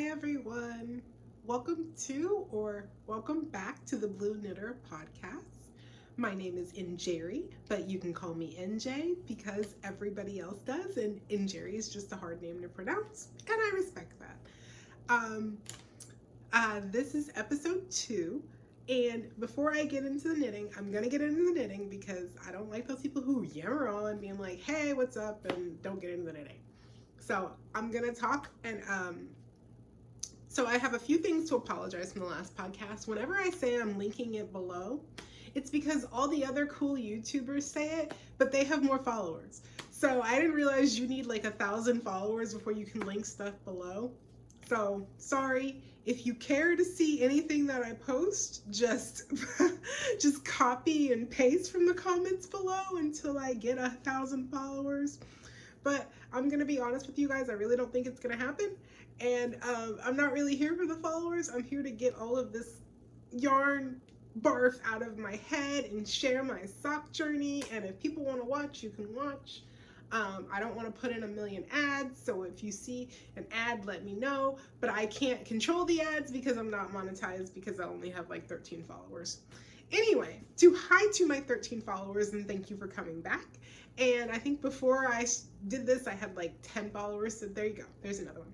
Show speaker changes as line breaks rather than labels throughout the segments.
everyone. Welcome back to the Blue Knitter podcast. My name is Injeri, but you can call me NJ because everybody else does, and Injeri is just a hard name to pronounce, and I respect that. This is episode 2, and before I get into the knitting, I'm gonna get into the knitting because I don't like those people who yammer on being like, "Hey, what's up?" and don't get into the knitting. So I'm gonna talk and so I have a few things to apologize from the last podcast. Whenever I say I'm linking it below, it's because all the other cool YouTubers say it, but they have more followers. So I didn't realize you need like 1,000 followers before you can link stuff below. So sorry, if you care to see anything that I post, just copy and paste from the comments below until I get 1,000 followers. But I'm gonna be honest with you guys, I really don't think it's gonna happen. And I'm not really here for the followers. I'm here to get all of this yarn barf out of my head and share my sock journey. And if people want to watch, you can watch. I don't want to put in a million ads, so if you see an ad, let me know. But I can't control the ads because I'm not monetized because I only have like 13 followers. Anyway, hi to my 13 followers and thank you for coming back. And I think before I did this, I had like 10 followers, so there you go. There's another one.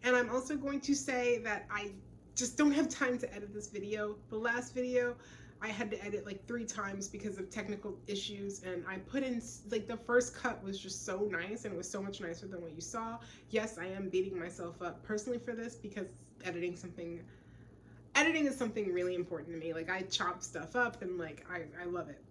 And I'm also going to say that I just don't have time to edit this video. The last video, I had to edit like 3 times because of technical issues, and I put in, like, the first cut was just so nice, and it was so much nicer than what you saw. Yes, I am beating myself up personally for this because editing is something really important to me. Like, I chop stuff up and like I love it.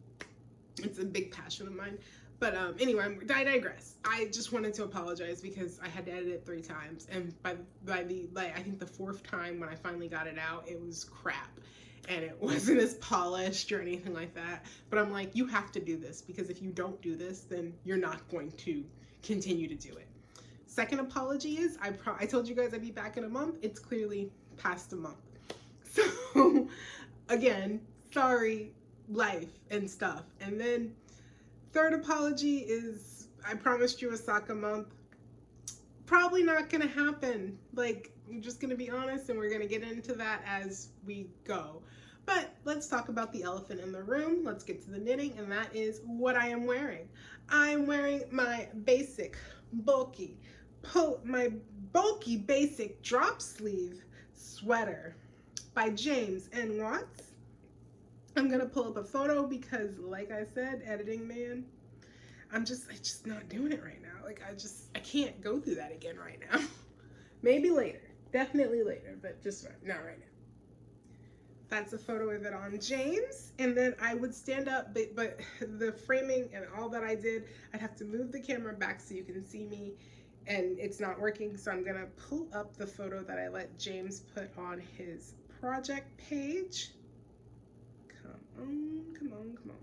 It's a big passion of mine. But anyway, I digress. I just wanted to apologize because I had to edit it 3 times, and by the I think the 4th time when I finally got it out, it was crap, and it wasn't as polished or anything like that. But I'm like, you have to do this because if you don't do this, then you're not going to continue to do it. Second apology is I told you guys I'd be back in a month. It's clearly past a month. So again, sorry, life and stuff. And then third apology is I promised you a Saka month. Probably not gonna happen. Like, I'm just gonna be honest, and we're gonna get into that as we go. But let's talk about the elephant in the room. Let's get to the knitting, and that is what I am wearing. I'm wearing my basic, bulky basic drop sleeve sweater by James and Watts. I'm gonna pull up a photo because, like I said, editing, man, I'm just not doing it right now. Like, I can't go through that again right now. Maybe later, definitely later, but just not right now. That's a photo of it on James, and then I would stand up, but the framing and all that I did, I'd have to move the camera back so you can see me, and it's not working, so I'm gonna pull up the photo that I let James put on his project page. Come on.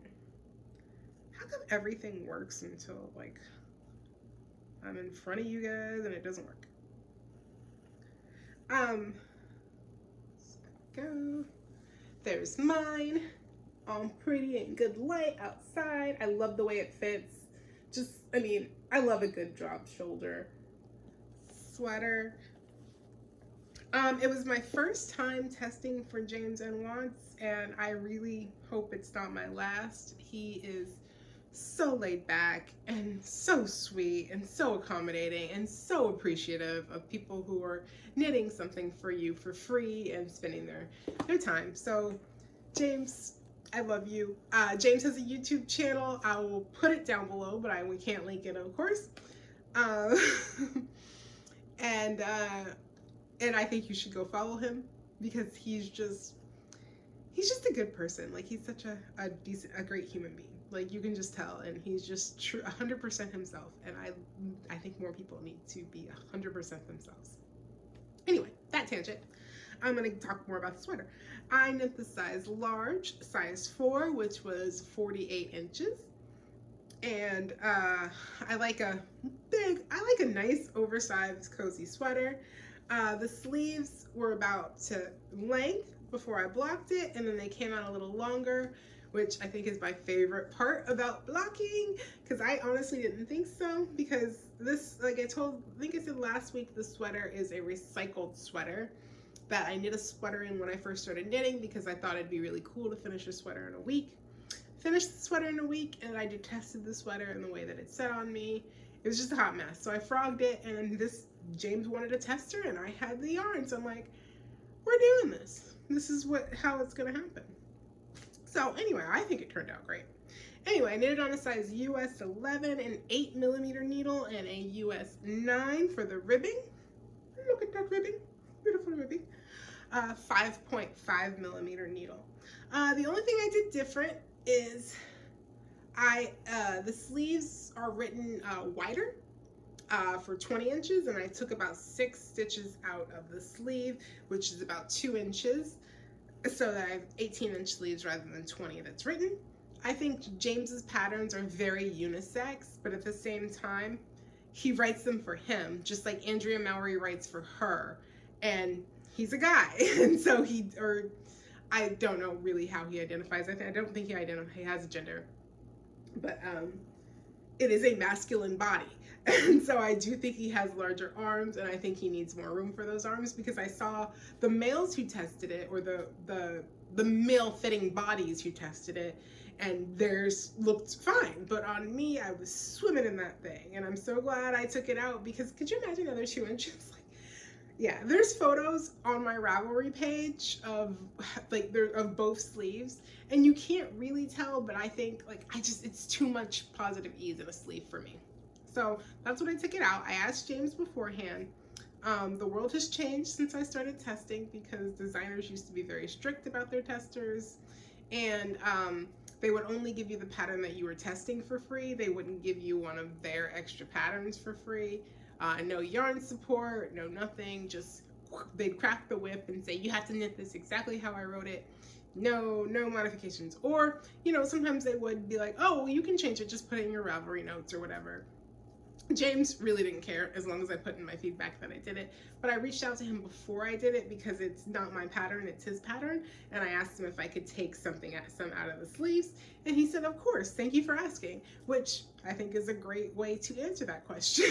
How come everything works until, like, I'm in front of you guys and it doesn't work? Go. There's mine. All pretty and good light outside. I love the way it fits. I love a good drop shoulder sweater. It was my first time testing for James and Watts, and I really hope it's not my last. He is so laid back and so sweet and so accommodating and so appreciative of people who are knitting something for you for free and spending their time. So James, I love you. James has a YouTube channel. I will put it down below, but we can't link it, of course. And I think you should go follow him because he's just a good person. Like, he's such a great human being. Like, you can just tell, and he's just 100% himself. And I think more people need to be 100% themselves. Anyway, that tangent. I'm gonna talk more about the sweater. I knit the size large, size 4, which was 48 inches. And I like a nice oversized cozy sweater. The sleeves were about to length before I blocked it, and then they came out a little longer, which I think is my favorite part about blocking, because I honestly didn't think so, because this, like I think I said last week, the sweater is a recycled sweater that I knit a sweater in when I first started knitting, because I thought it'd be really cool to finish a sweater in a week. Finished the sweater in a week, and I detested the sweater and the way that it sat on me. It was just a hot mess. So I frogged it, and James wanted a tester, and I had the yarn. So I'm like, we're doing this. This is how it's gonna happen. So anyway, I think it turned out great. Anyway, I knitted on a size US 11 and 8mm needle and a US 9 for the ribbing. Look at that ribbing, beautiful ribbing. 5.5mm needle. The only thing I did different is the sleeves are written wider for 20 inches, and I took about 6 stitches out of the sleeve, which is about 2 inches, so that I have 18-inch sleeves rather than 20 that's written. I think James's patterns are very unisex, but at the same time, he writes them for him, just like Andrea Mallory writes for her, and he's a guy, and so I don't know really how he identifies. I don't think he has a gender, but it is a masculine body. And so I do think he has larger arms, and I think he needs more room for those arms, because I saw the males who tested it, or the male fitting bodies who tested it, and theirs looked fine. But on me, I was swimming in that thing, and I'm so glad I took it out, because could you imagine another 2 inches? Yeah, there's photos on my Ravelry page of of both sleeves, and you can't really tell, but I think it's too much positive ease in a sleeve for me. So that's when I took it out. I asked James beforehand. The world has changed since I started testing, because designers used to be very strict about their testers, and they would only give you the pattern that you were testing for free. They wouldn't give you one of their extra patterns for free. No yarn support, no nothing, just they'd crack the whip and say, you have to knit this exactly how I wrote it. No modifications. Or, sometimes they would be like, oh, well, you can change it, just put it in your Ravelry notes or whatever. James really didn't care, as long as I put in my feedback that I did it. But I reached out to him before I did it, because it's not my pattern, it's his pattern. And I asked him if I could take some out of the sleeves. And he said, of course, thank you for asking, which I think is a great way to answer that question,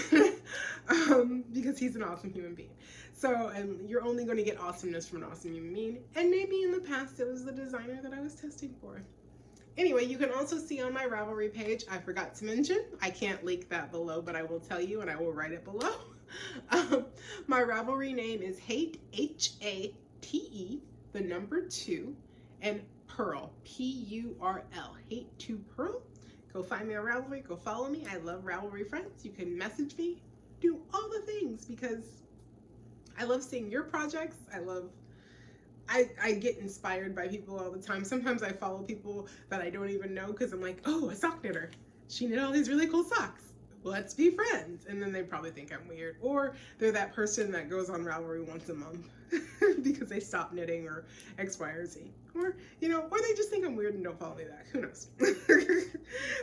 because he's an awesome human being. So, and you're only going to get awesomeness from an awesome human being. And maybe in the past, it was the designer that I was testing for. Anyway, you can also see on my Ravelry page, I forgot to mention, I can't link that below, but I will tell you, and I will write it below. My Ravelry name is Hate, H-A-T-E, the number 2, and Pearl, P-U-R-L, Hate to Pearl. Go find me on Ravelry, go follow me. I love Ravelry friends. You can message me, do all the things, because I love seeing your projects. I get inspired by people all the time. Sometimes I follow people that I don't even know, because I'm like, oh, a sock knitter. She knit all these really cool socks. Let's be friends. And then they probably think I'm weird. Or they're that person that goes on Ravelry once a month because they stop knitting, or X, Y, or Z. Or, or they just think I'm weird and don't follow me back. Who knows?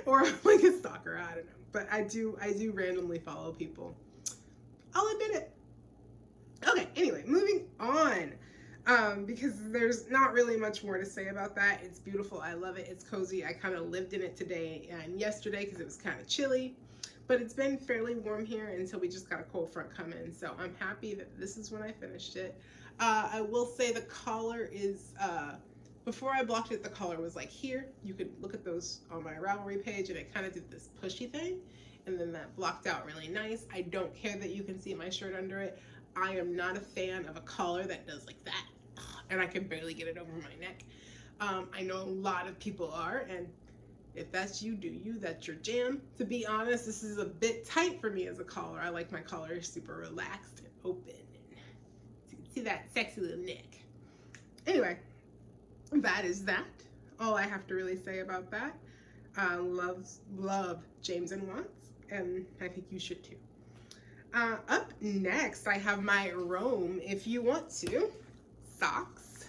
Or I'm like a stalker. I don't know. But I do randomly follow people. I'll admit it. Okay, anyway, moving on. Because there's not really much more to say about that. It's beautiful. I love it. It's cozy. I kind of lived in it today and yesterday, because it was kind of chilly, but it's been fairly warm here until we just got a cold front come in. So I'm happy that this is when I finished it. I will say the collar is, before I blocked it, the collar was like here. You could look at those on my Ravelry page, and it kind of did this pushy thing, and then that blocked out really nice. I don't care that you can see my shirt under it. I am not a fan of a collar that does like that, and I can barely get it over my neck. I know a lot of people are, and if that's you, do you, that's your jam. To be honest, this is a bit tight for me as a collar. I like my collar super relaxed and open, and see that sexy little neck. Anyway, that is that. All I have to really say about that. Love James and Watts, and I think you should too. Up next, I have my Roam If You Want To socks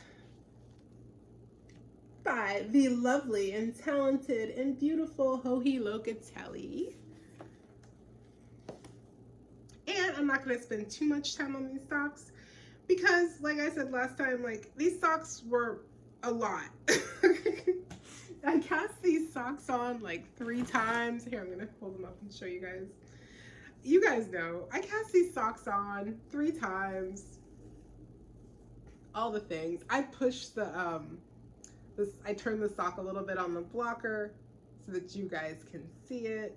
by the lovely and talented and beautiful Joji Locatelli. And I'm not going to spend too much time on these socks, because like I said last time, these socks were a lot. I cast these socks on like 3 times. Here, I'm gonna hold them up and show you guys. You guys know, I cast these socks on 3 times. All the things. I push I turn the sock a little bit on the blocker so that you guys can see it.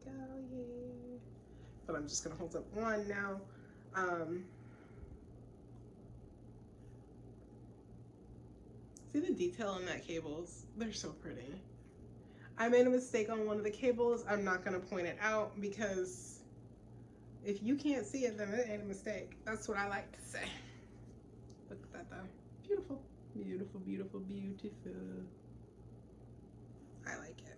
Go, yeah. But I'm just gonna hold up one now. See the detail on that cables? They're so pretty. I made a mistake on one of the cables. I'm not gonna point it out because if you can't see it, then it ain't a mistake. That's what I like to say. Look at that though. Beautiful. Beautiful, beautiful, beautiful. I like it.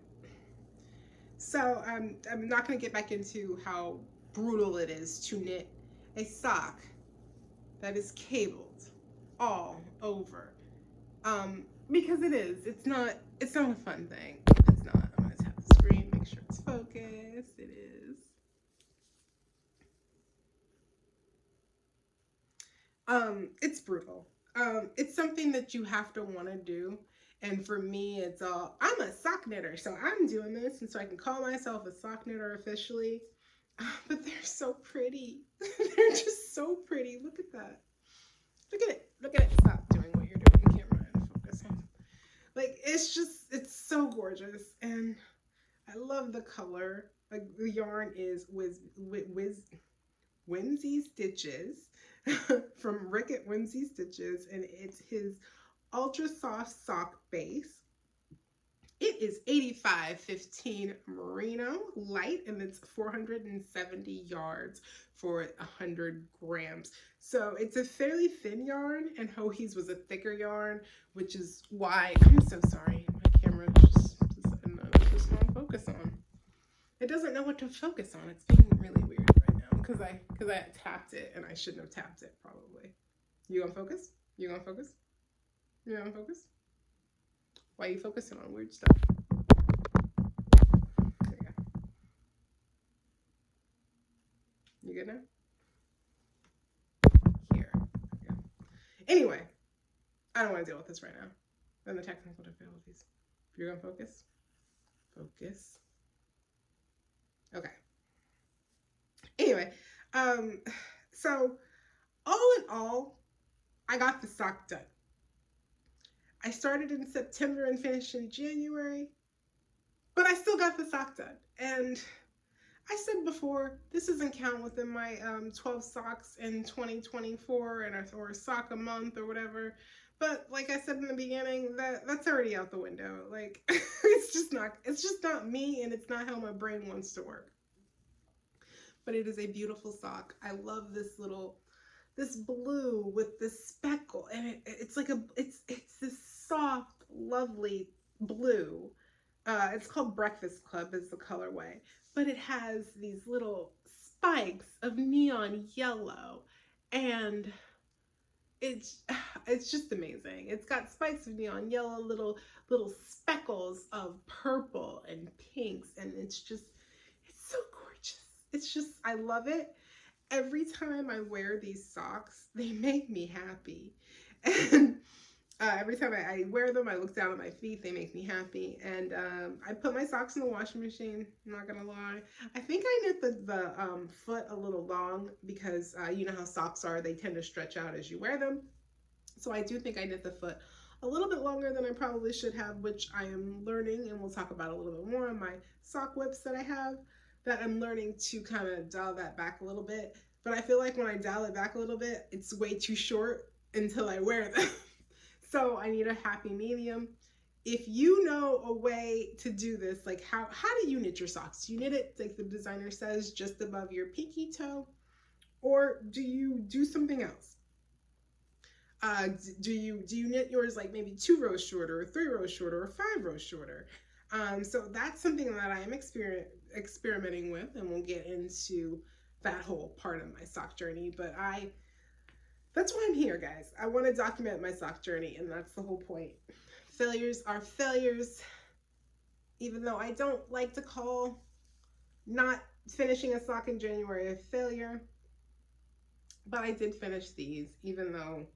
So I'm not going to get back into how brutal it is to knit a sock that is cabled all over. Because it is. It's not a fun thing. It's not. I'm going to tap the screen, make sure it's focused. It is. It's brutal. It's something that you have to want to do. And for me, I'm a sock knitter, so I'm doing this, and so I can call myself a sock knitter officially. But they're so pretty. They're just so pretty. Look at that. Look at it. Look at it. Stop doing what you're doing, camera, and focus on. Like, it's so gorgeous, and I love the color. Like, the yarn is Whimsy Stitches from Rick at Whimsy Stitches, and it's his ultra soft sock base. It is 8515 merino light, and it's 470 yards for 100 grams. So it's a fairly thin yarn, and Hohi's was a thicker yarn, which is why I'm so sorry. My camera just won't focus on. It doesn't know what to focus on. It's being really weird right now because I tapped it and I shouldn't have tapped it probably. You gonna focus? You gonna focus? You gonna focus? Why are you focusing on weird stuff? There you go. You good now? Here. Yeah. Anyway, I don't want to deal with this right now. Then the technical difficulties. You're gonna focus? Focus. Okay. Anyway, so all in all, I got the sock done. I started in September and finished in January, but I still got the sock done. And I said before, this doesn't count within my 12 socks in 2024 or a sock a month or whatever. But like I said in the beginning, that's already out the window. Like it's just not me, and it's not how my brain wants to work. But it is a beautiful sock. I love this blue with this speckle, and it's this soft, lovely blue. It's called Breakfast Club is the colorway, but it has these little spikes of neon yellow, and it's just amazing. It's got spikes of neon yellow, little speckles of purple and pinks, and it's so gorgeous. It's just, I love it. Every time I wear these socks, they make me happy. And every time I wear them, I look down at my feet, they make me happy. And I put my socks in the washing machine, I'm not gonna lie. I think I knit the foot a little long because you know how socks are, they tend to stretch out as you wear them. So I do think I knit the foot a little bit longer than I probably should have, which I am learning, and we'll talk about a little bit more on my sock whips that I have, that I'm learning to kind of dial that back a little bit. But I feel like when I dial it back a little bit, it's way too short until I wear them. So I need a happy medium. If you know a way to do this, like how do you knit your socks? Do you knit it like the designer says, just above your pinky toe? Or do you do something else? Do you knit yours like maybe 2 rows shorter, or 3 rows shorter, or 5 rows shorter? So that's something that I am experimenting with, and we'll get into that whole part of my sock journey. But that's why I'm here, guys. I want to document my sock journey, and that's the whole point. Failures are failures, even though I don't like to call not finishing a sock in January a failure. But I did finish these, even though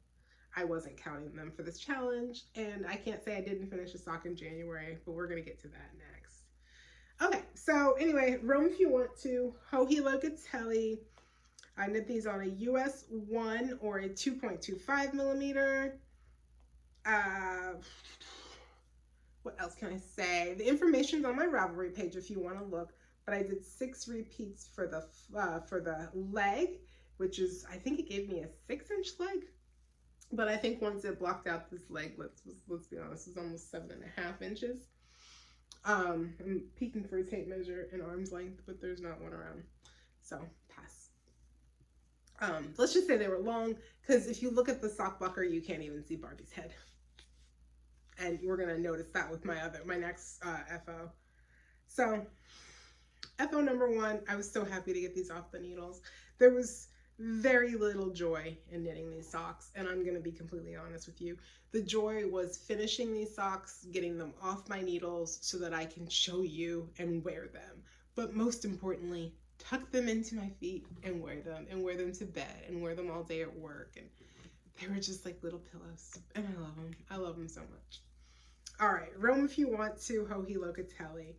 I wasn't counting them for this challenge, and I can't say I didn't finish a sock in January, but we're gonna get to that next. Okay, so anyway, roam if you want to. Hohi Locatelli. I knit these on a US 1 or a 2.25 millimeter. What else can I say? The information's on my Ravelry page if you want to look. But I did 6 repeats for the leg, which is, I think it gave me a 6-inch leg. But I think once it blocked out this leg, let's be honest, it's almost 7.5 inches. I'm peeking for a tape measure in arm's length, but there's not one around. So pass. Let's just say they were long, because if you look at the sock blocker, you can't even see Barbie's head. And we're gonna notice that with my next FO. So FO number 1, I was so happy to get these off the needles. There was very little joy in knitting these socks, and I'm gonna be completely honest with you. The joy was finishing these socks, getting them off my needles so that I can show you and wear them. But most importantly, tuck them into my feet and wear them to bed and wear them all day at work. And they were just like little pillows, and I love them. I love them so much. All right, roam if you want to, Hohi Locatelli.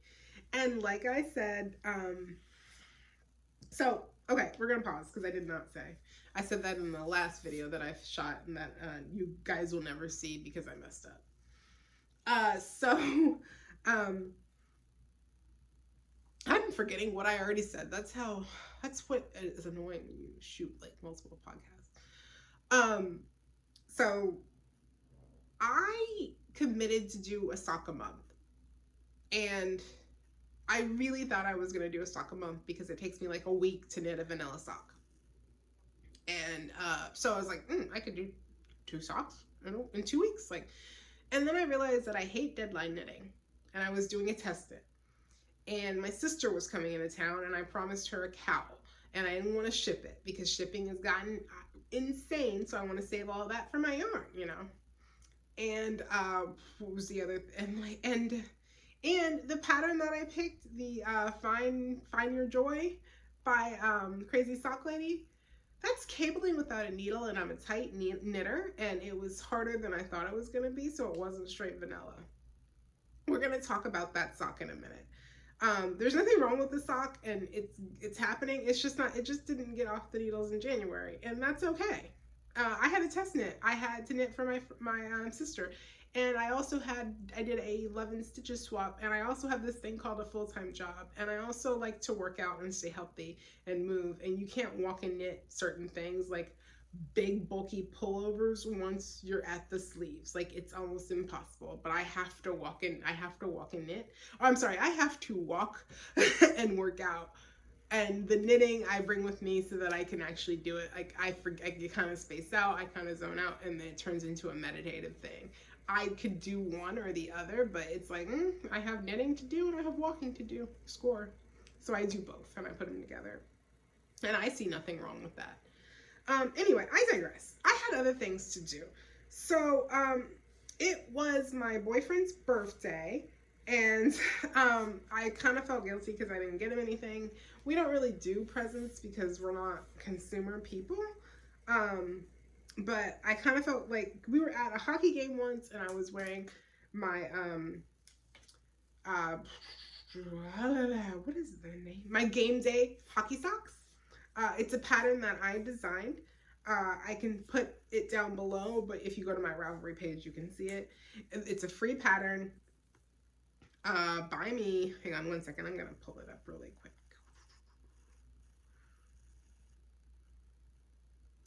And like I said, so, okay, we're gonna pause because I did not say. I said that in the last video that I shot and that you guys will never see because I messed up. I'm forgetting what I already said. That's what is annoying when you shoot like multiple podcasts. So I committed to do a sock a month, and I really thought I was going to do a sock a month because it takes me like a week to knit a vanilla sock. And so I was like, I could do 2 socks in 2 weeks. And then I realized that I hate deadline knitting, and I was doing a test knit. And my sister was coming into town, and I promised her a cowl, and I didn't want to ship it because shipping has gotten insane. So I want to save all that for my yarn, you know. And what was the other? And the pattern that I picked, the Find Your Joy by Crazy Sock Lady, that's cabling without a needle, and I'm a tight knitter, and it was harder than I thought it was going to be, so it wasn't straight vanilla. We're going to talk about that sock in a minute. There's nothing wrong with the sock, and it's happening. It's just not. It just didn't get off the needles in January, and that's okay. I had a test knit. I had to knit for my sister, and I did a 11 stitches swap, and I also have this thing called a full-time job, and I also like to work out and stay healthy and move, and you can't walk and knit certain things like big bulky pullovers once you're at the sleeves. Like, it's almost impossible. But I have to walk and knit. Oh, I'm sorry, I have to walk and work out. And the knitting I bring with me so that I can actually do it. Like, I kind of space out, I kind of zone out, and then it turns into a meditative thing. I could do one or the other, but it's like, I have knitting to do and I have walking to do. Score. So I do both, and I put them together. And I see nothing wrong with that. Anyway, I digress. I had other things to do. So, it was my boyfriend's birthday, and I kind of felt guilty because I didn't get him anything. We don't really do presents because we're not consumer people. But I kind of felt like we were at a hockey game once, and I was wearing my, what is their name? My game day hockey socks. It's a pattern that I designed. I can put it down below, but if you go to my Ravelry page, you can see it. It's a free pattern by me. Hang on one second. I'm going to pull it up really quick.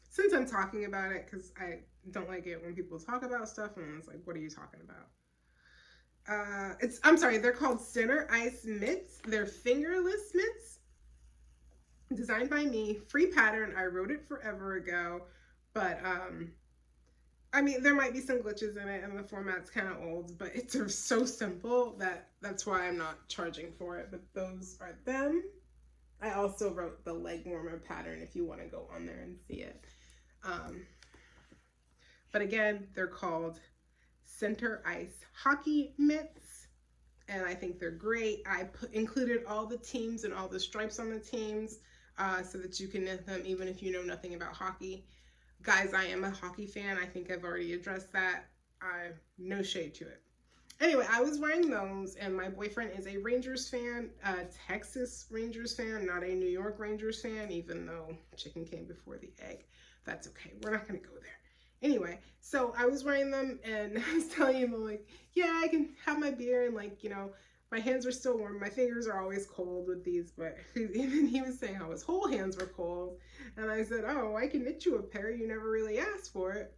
Since I'm talking about it, because I don't like it when people talk about stuff, and it's like, what are you talking about? I'm sorry, they're called Center Ice Mitts. They're fingerless mitts. Designed by me, free pattern. I wrote it forever ago, but I mean, there might be some glitches in it, and the format's kind of old, but it's so simple that's why I'm not charging for it. But those are them. I also wrote the leg warmer pattern if you want to go on there and see it. But again, they're called Center Ice Hockey Mitts, and I think they're great. I included all the teams and all the stripes on the teams so that you can knit them even if you know nothing about hockey. Guys, I am a hockey fan. I think I've already addressed that. No shade to it. Anyway, I was wearing those, and my boyfriend is a Rangers fan, a Texas Rangers fan, not a New York Rangers fan, even though chicken came before the egg. That's okay. We're not going to go there. Anyway, so I was wearing them, and I was telling him, like, yeah, I can have my beer, and, like, you know, my hands are still warm. My fingers are always cold with these, but even he was saying how his whole hands were cold. And I said, oh, I can knit you a pair. You never really asked for it.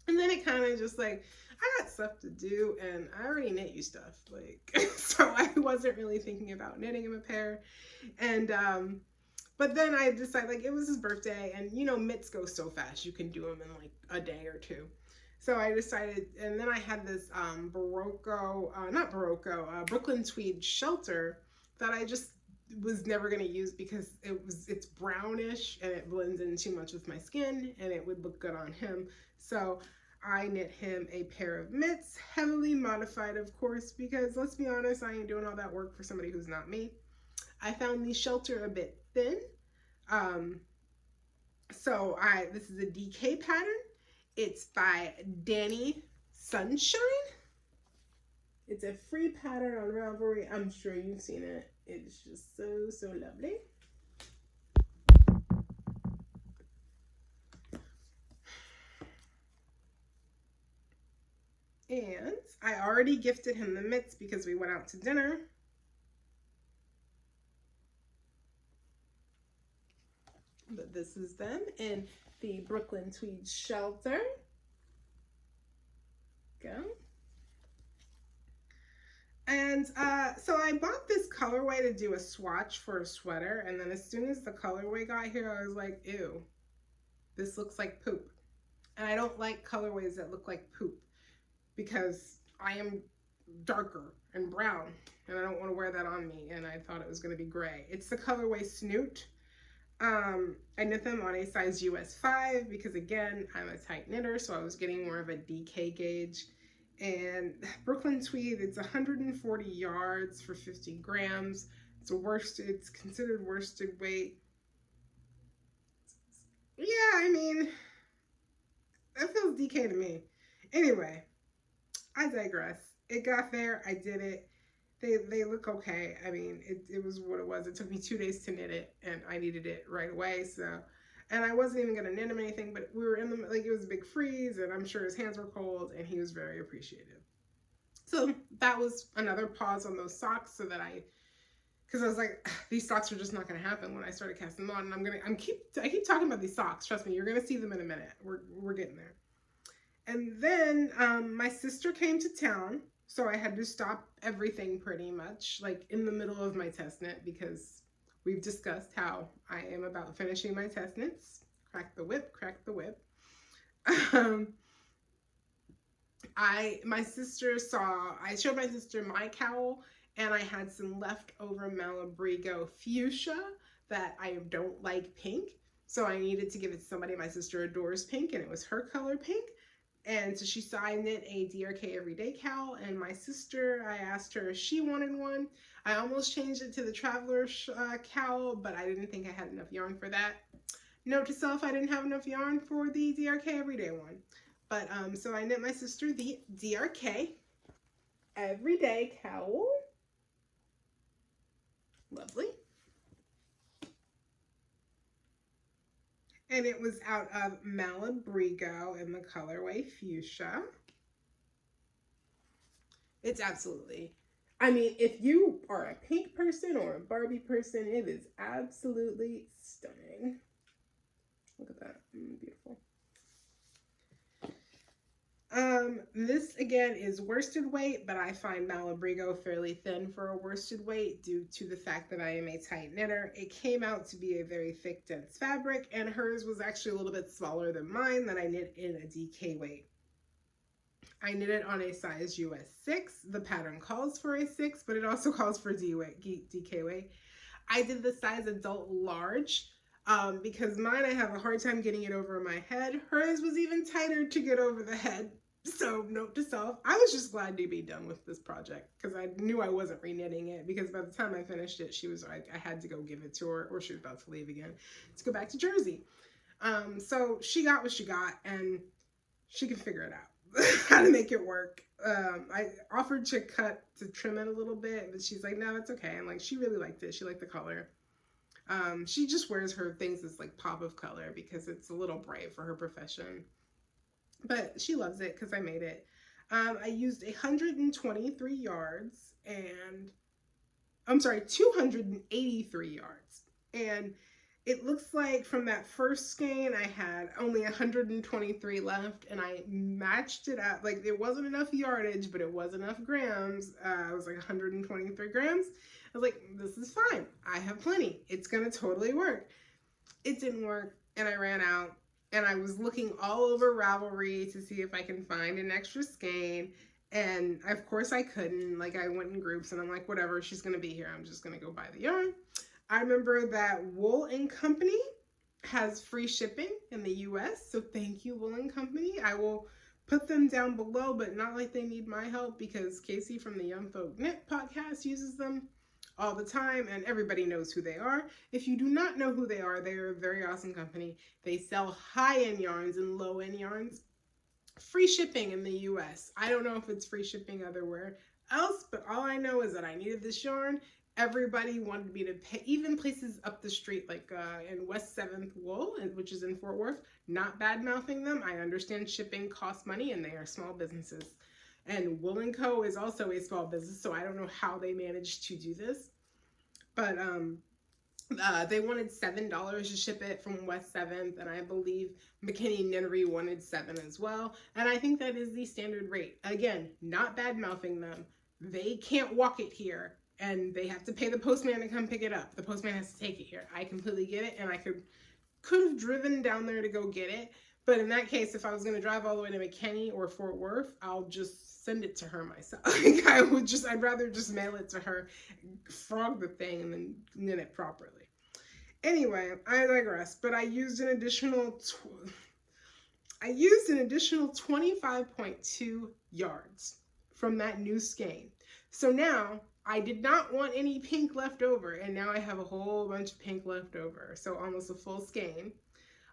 And then it kind of just like, I got stuff to do and I already knit you stuff. Like, so I wasn't really thinking about knitting him a pair. And, but then I decided, like, it was his birthday and, you know, mitts go so fast. You can do them in like a day or two. So I decided, and then I had this Brooklyn tweed shelter that I just was never going to use because it's brownish and it blends in too much with my skin and it would look good on him. So I knit him a pair of mitts, heavily modified, of course, because let's be honest, I ain't doing all that work for somebody who's not me. I found the shelter a bit thin. Um, this is a DK pattern. It's by Danny Sunshine. It's a free pattern on Ravelry. I'm sure you've seen it. It's just so, so lovely. And I already gifted him the mitts because we went out to dinner. But this is them in the Brooklyn tweed shelter. Go. And so I bought this colorway to do a swatch for a sweater. And then as soon as the colorway got here, I was like, ew, this looks like poop. And I don't like colorways that look like poop because I am darker and brown and I don't want to wear that on me. And I thought it was going to be gray. It's the colorway Snoot. I knit them on a size US 5 because, again, I'm a tight knitter, so I was getting more of a DK gauge. And Brooklyn tweed, it's 140 yards for 50 grams. It's considered worsted weight. Yeah, I mean, that feels DK to me. Anyway, I digress. It got there. I did it. They look okay. I mean, it was what it was. It took me 2 days to knit it, and I needed it right away. So, and I wasn't even gonna knit him anything, but we were in the, like, it was a big freeze, and I'm sure his hands were cold, and he was very appreciative. So that was another pause on those socks, so that because I was like, these socks are just not gonna happen when I started casting them on, and I keep talking about these socks. Trust me, you're gonna see them in a minute. We're getting there. And then my sister came to town. So I had to stop everything pretty much, like in the middle of my test knit, because we've discussed how I am about finishing my test knits. Crack the whip, crack the whip. I showed my sister my cowl, and I had some leftover Malabrigo fuchsia that I don't like pink. So I needed to give it to somebody. My sister adores pink, and it was her color pink. And so she saw I knit a DRK Everyday cowl, and my sister, I asked her if she wanted one. I almost changed it to the Traveler cowl, but I didn't think I had enough yarn for that. Note to self, I didn't have enough yarn for the DRK Everyday one. But so I knit my sister the DRK Everyday cowl. Lovely. And it was out of Malabrigo in the colorway Fuchsia. It's absolutely, I mean, if you are a pink person or a Barbie person, it is absolutely stunning. Look at that, beautiful. This again is worsted weight, but I find Malabrigo fairly thin for a worsted weight due to the fact that I am a tight knitter. It came out to be a very thick, dense fabric, and hers was actually a little bit smaller than mine that I knit in a DK weight. I knit it on a size US 6. The pattern calls for a 6, but it also calls for DK weight. I did the size adult large because mine, I have a hard time getting it over my head. Hers was even tighter to get over the head. So note to self, I was just glad to be done with this project because I knew I wasn't reknitting it, because by the time I finished it, she was like, I had to go give it to her, or she was about to leave again to go back to Jersey. So she got what she got, and she can figure it out how to make it work. I offered to trim it a little bit, but she's like, no, it's okay. And like, she really liked it. She liked the color. She just wears her things as like pop of color because it's a little bright for her profession. But she loves it because I made it. I used 123 yards and I'm sorry, 283 yards. And it looks like from that first skein, I had only 123 left, and I matched it up. Like, it wasn't enough yardage, but it was enough grams. It was like 123 grams. I was like, this is fine. I have plenty. It's going to totally work. It didn't work, and I ran out. And I was looking all over Ravelry to see if I can find an extra skein. And of course I couldn't. Like, I went in groups and I'm like, whatever, she's going to be here. I'm just going to go buy the yarn. I remember that Wool and Company has free shipping in the US. So thank you, Wool and Company. I will put them down below, but not like they need my help because Casey from the Young Folk Knit podcast uses them all the time, and everybody knows who they are. If you do not know who they are a very awesome company. They sell high-end yarns and low-end yarns. Free shipping in the US. I don't know if it's free shipping everywhere else, but all I know is that I needed this yarn. Everybody wanted me to pay, even places up the street like in West 7th Wool, which is in Fort Worth. Not bad-mouthing them. I understand shipping costs money and they are small businesses. And Wool & Co. is also a small business, so I don't know how they managed to do this. But they wanted $7 to ship it from West 7th, and I believe McKinney Knittery wanted $7 as well. And I think that is the standard rate. Again, not bad-mouthing them. They can't walk it here, and they have to pay the postman to come pick it up. The postman has to take it here. I completely get it, and I could have driven down there to go get it. But in that case, if I was going to drive all the way to McKinney or Fort Worth, I'll just send it to her myself. Like, I'd rather just mail it to her, frog the thing, and then knit it properly. Anyway, I digress. But I used an additional 25.2 yards from that new skein. So now I did not want any pink left over, and now I have a whole bunch of pink left over. So almost a full skein.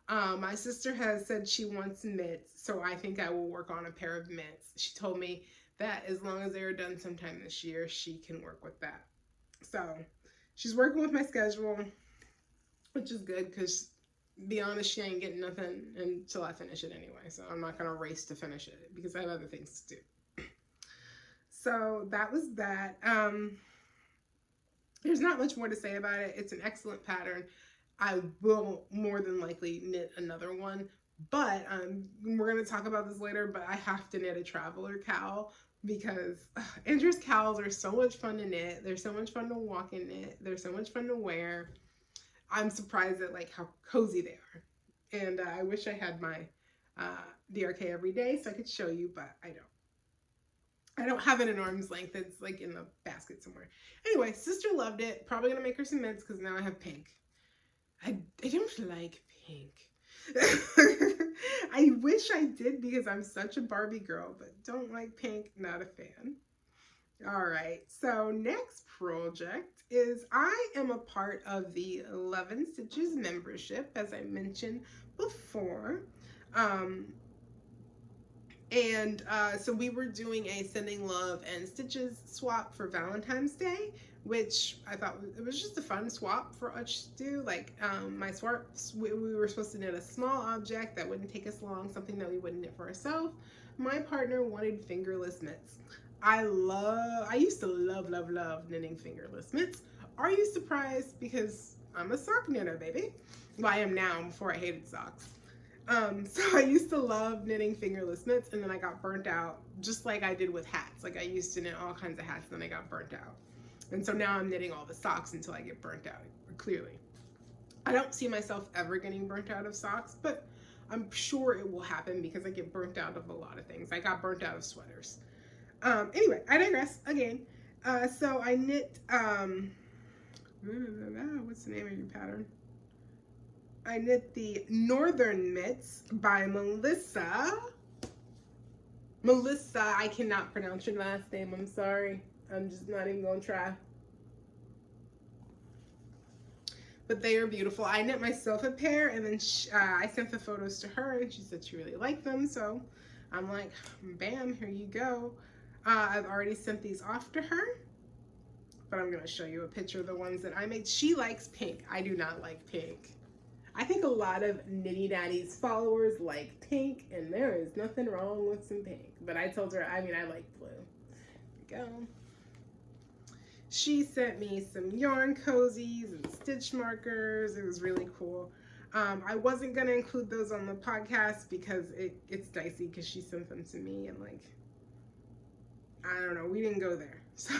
My sister has said she wants mitts, so I think I will work on a pair of mitts. She told me that as long as they are done sometime this year, she can work with that. So she's working with my schedule, which is good because, be honest, she ain't getting nothing until I finish it anyway. So I'm not going to race to finish it because I have other things to do. So that was that. There's not much more to say about it. It's an excellent pattern. I will more than likely knit another one, but we're going to talk about this later, but I have to knit a traveler cowl because Andrew's cowls are so much fun to knit. They're so much fun to walk and knit. They're so much fun to wear. I'm surprised at like how cozy they are. And I wish I had my DRK every day so I could show you, but I don't. I don't have it in arm's length. It's like in the basket somewhere. Anyway, sister loved it. Probably going to make her some mitts because now I have pink. I don't like pink. I wish I did because I'm such a Barbie girl, but don't like pink, not a fan. All right, so next project is I am a part of the 11 Stitches membership, as I mentioned before. So we were doing a Sending Love and Stitches swap for Valentine's Day, which I thought it was just a fun swap for us to do. Like my swaps, we were supposed to knit a small object that wouldn't take us long, something that we wouldn't knit for ourselves. My partner wanted fingerless mitts. I used to love knitting fingerless mitts. Are you surprised? Because I'm a sock knitter, baby. Well, I am now, before I hated socks. So I used to love knitting fingerless mitts, and then I got burnt out, just like I did with hats. Like I used to knit all kinds of hats, and then I got burnt out. And so now I'm knitting all the socks until I get burnt out, clearly. I don't see myself ever getting burnt out of socks, but I'm sure it will happen because I get burnt out of a lot of things. I got burnt out of sweaters. Anyway, I digress again. So I knit, what's the name of your pattern? I knit the Northern Mitts by Melissa. Melissa, I cannot pronounce your last name. I'm sorry. I'm just not even going to try. But they are beautiful. I knit myself a pair, and then I sent the photos to her, and she said she really liked them. So I'm like, bam, here you go. I've already sent these off to her, but I'm going to show you a picture of the ones that I made. She likes pink. I do not like pink. I think a lot of Nitty Natty's followers like pink, and there is nothing wrong with some pink. But I told her, I like blue. There we go. She sent me some yarn cozies and stitch markers. It was really cool. I wasn't going to include those on the podcast because it's dicey because she sent them to me, and like, I don't know, we didn't go there. So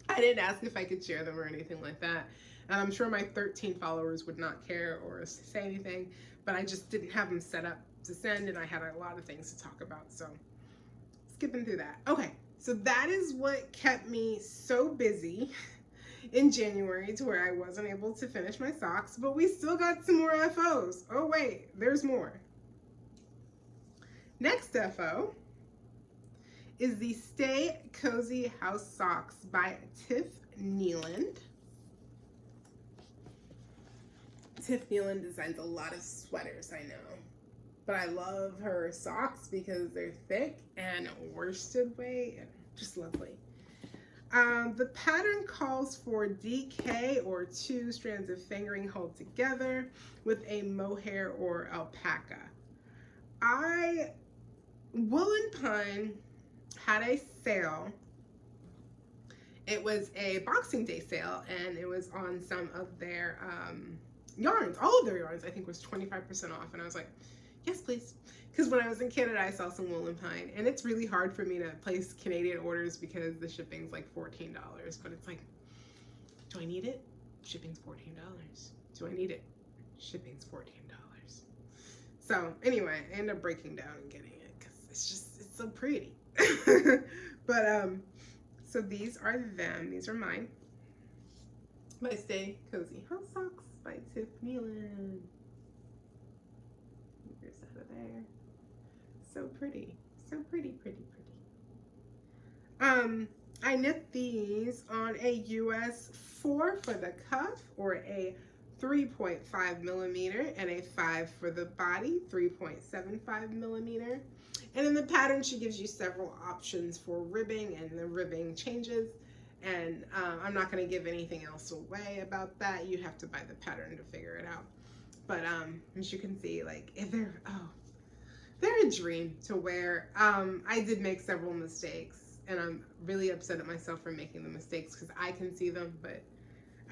I didn't ask if I could share them or anything like that. And I'm sure my 13 followers would not care or say anything, but I just didn't have them set up to send, and I had a lot of things to talk about, so skipping through that. Okay, so that is what kept me so busy in January to where I wasn't able to finish my socks, but we still got some more FOs. Oh wait, there's more. Next FO is the Stay Cozy House Socks by Tiff Nealand. Tiff Nealand designs a lot of sweaters, I know. But I love her socks because they're thick and worsted weight and just lovely. The pattern calls for DK, or 2 strands of fingering held together, with a mohair or alpaca. Woolen Pine had a sale. It was a Boxing Day sale, and it was on some of their yarns. All of their yarns, I think, was 25% off, and I was like, yes, please. Because when I was in Canada, I saw some Woolen Pine, and it's really hard for me to place Canadian orders because the shipping's like $14. But it's like, do I need it? Shipping's $14. Do I need it? Shipping's $14. So anyway, I ended up breaking down and getting it because it's so pretty. But so these are them. These are mine. My Stay Cozy House Socks by Tiff Nealand. Fingers out of there. So pretty. So pretty, pretty, pretty. I knit these on a US 4 for the cuff, or a 3.5 millimeter, and a 5 for the body, 3.75 millimeter. And in the pattern, she gives you several options for ribbing, and the ribbing changes. And I'm not going to give anything else away about that. You have to buy the pattern to figure it out. But as you can see, like, if they're a dream to wear. I did make several mistakes, and I'm really upset at myself for making the mistakes because I can see them, but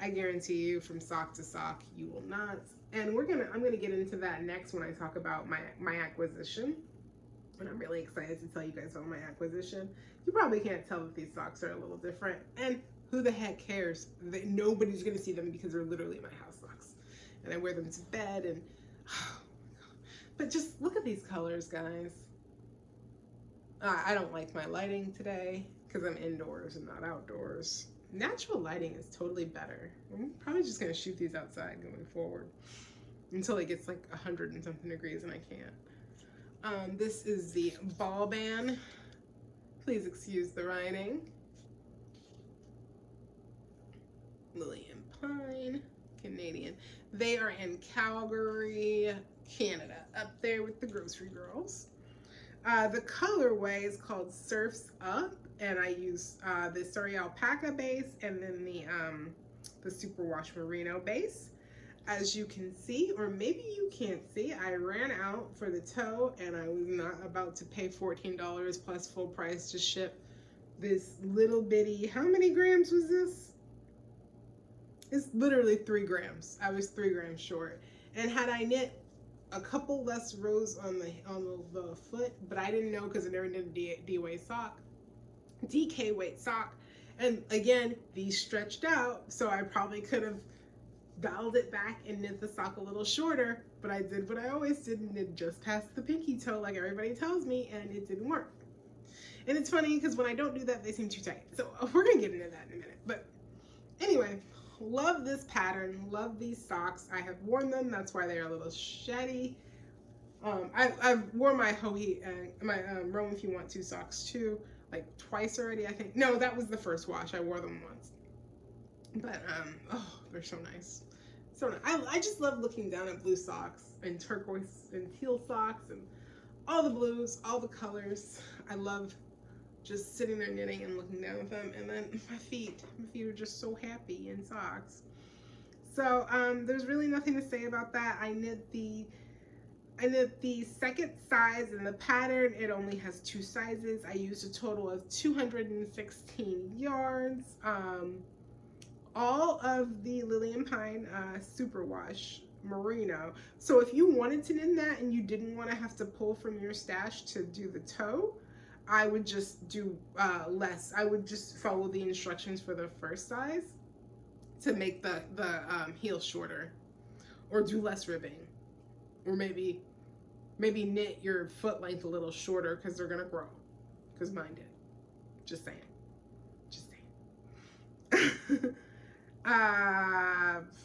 I guarantee you from sock to sock, you will not. And I'm gonna get into that next when I talk about my acquisition. And I'm really excited to tell you guys about my acquisition. You probably can't tell that these socks are a little different, and who the heck cares? Nobody's gonna see them because they're literally my house socks, and I wear them to bed. And oh my God. But just look at these colors, guys. I don't like my lighting today because I'm indoors and not outdoors. Natural lighting is totally better. I'm probably just gonna shoot these outside going forward until it gets like 100 and something degrees, and I can't. This is the ball band. Please excuse the writing. Lillian Pine, Canadian. They are in Calgary, Canada, up there with the grocery girls. The colorway is called Surfs Up, and I use the Surrey Alpaca base and then the Superwash Merino base. As you can see, or maybe you can't see, I ran out for the toe, and I was not about to pay $14 plus full price to ship this little bitty, how many grams was this? It's literally 3 grams. I was 3 grams short. And had I knit a couple less rows on the foot, but I didn't know because I never did a DK weight sock. And again, these stretched out, so I probably could have dialed it back and knit the sock a little shorter, but I did what I always did and knit just past the pinky toe like everybody tells me, and it didn't work. And it's funny because when I don't do that, they seem too tight. So we're gonna get into that in a minute. But anyway, love this pattern, love these socks. I have worn them, that's why they're a little sheddy. I've worn my Roam If You Want To socks too, like twice already, I think. No, that was the first wash. I wore them once. But, oh, they're so nice. So I just love looking down at blue socks and turquoise and teal socks and all the blues, all the colors. I love just sitting there knitting and looking down at them. And then my feet are just so happy in socks. So there's really nothing to say about that. I knit the second size in the pattern. It only has 2 sizes. I used a total of 216 yards. All of the Lily & Pine Superwash Merino. So if you wanted to knit that and you didn't want to have to pull from your stash to do the toe, I would just do less. I would just follow the instructions for the first size to make the heel shorter, or do less ribbing, or maybe knit your foot length a little shorter because they're gonna grow, because mine did. Just saying.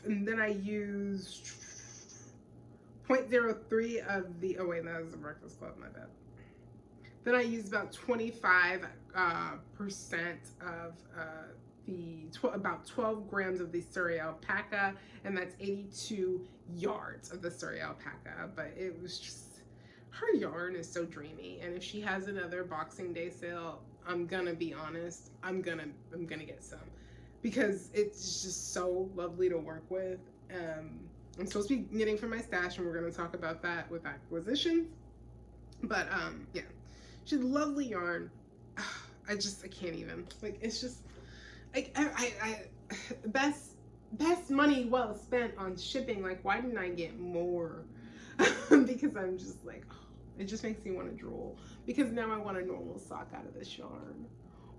And then I used 0.03 of the, oh wait, that was the Breakfast Club, my bad. Then I used about 25% of about 12 grams of the Surrey alpaca, and that's 82 yards of the Surrey alpaca. But it was just, her yarn is so dreamy, and if she has another Boxing Day sale, I'm gonna be honest, I'm gonna get some, because it's just so lovely to work with. I'm supposed to be knitting from my stash, and we're gonna talk about that with acquisitions. But yeah, she's lovely yarn. I can't even, like, it's just like I best money well spent on shipping. Like, why didn't I get more? Because I'm just like, oh, it just makes me want to drool, because now I want a normal sock out of this yarn,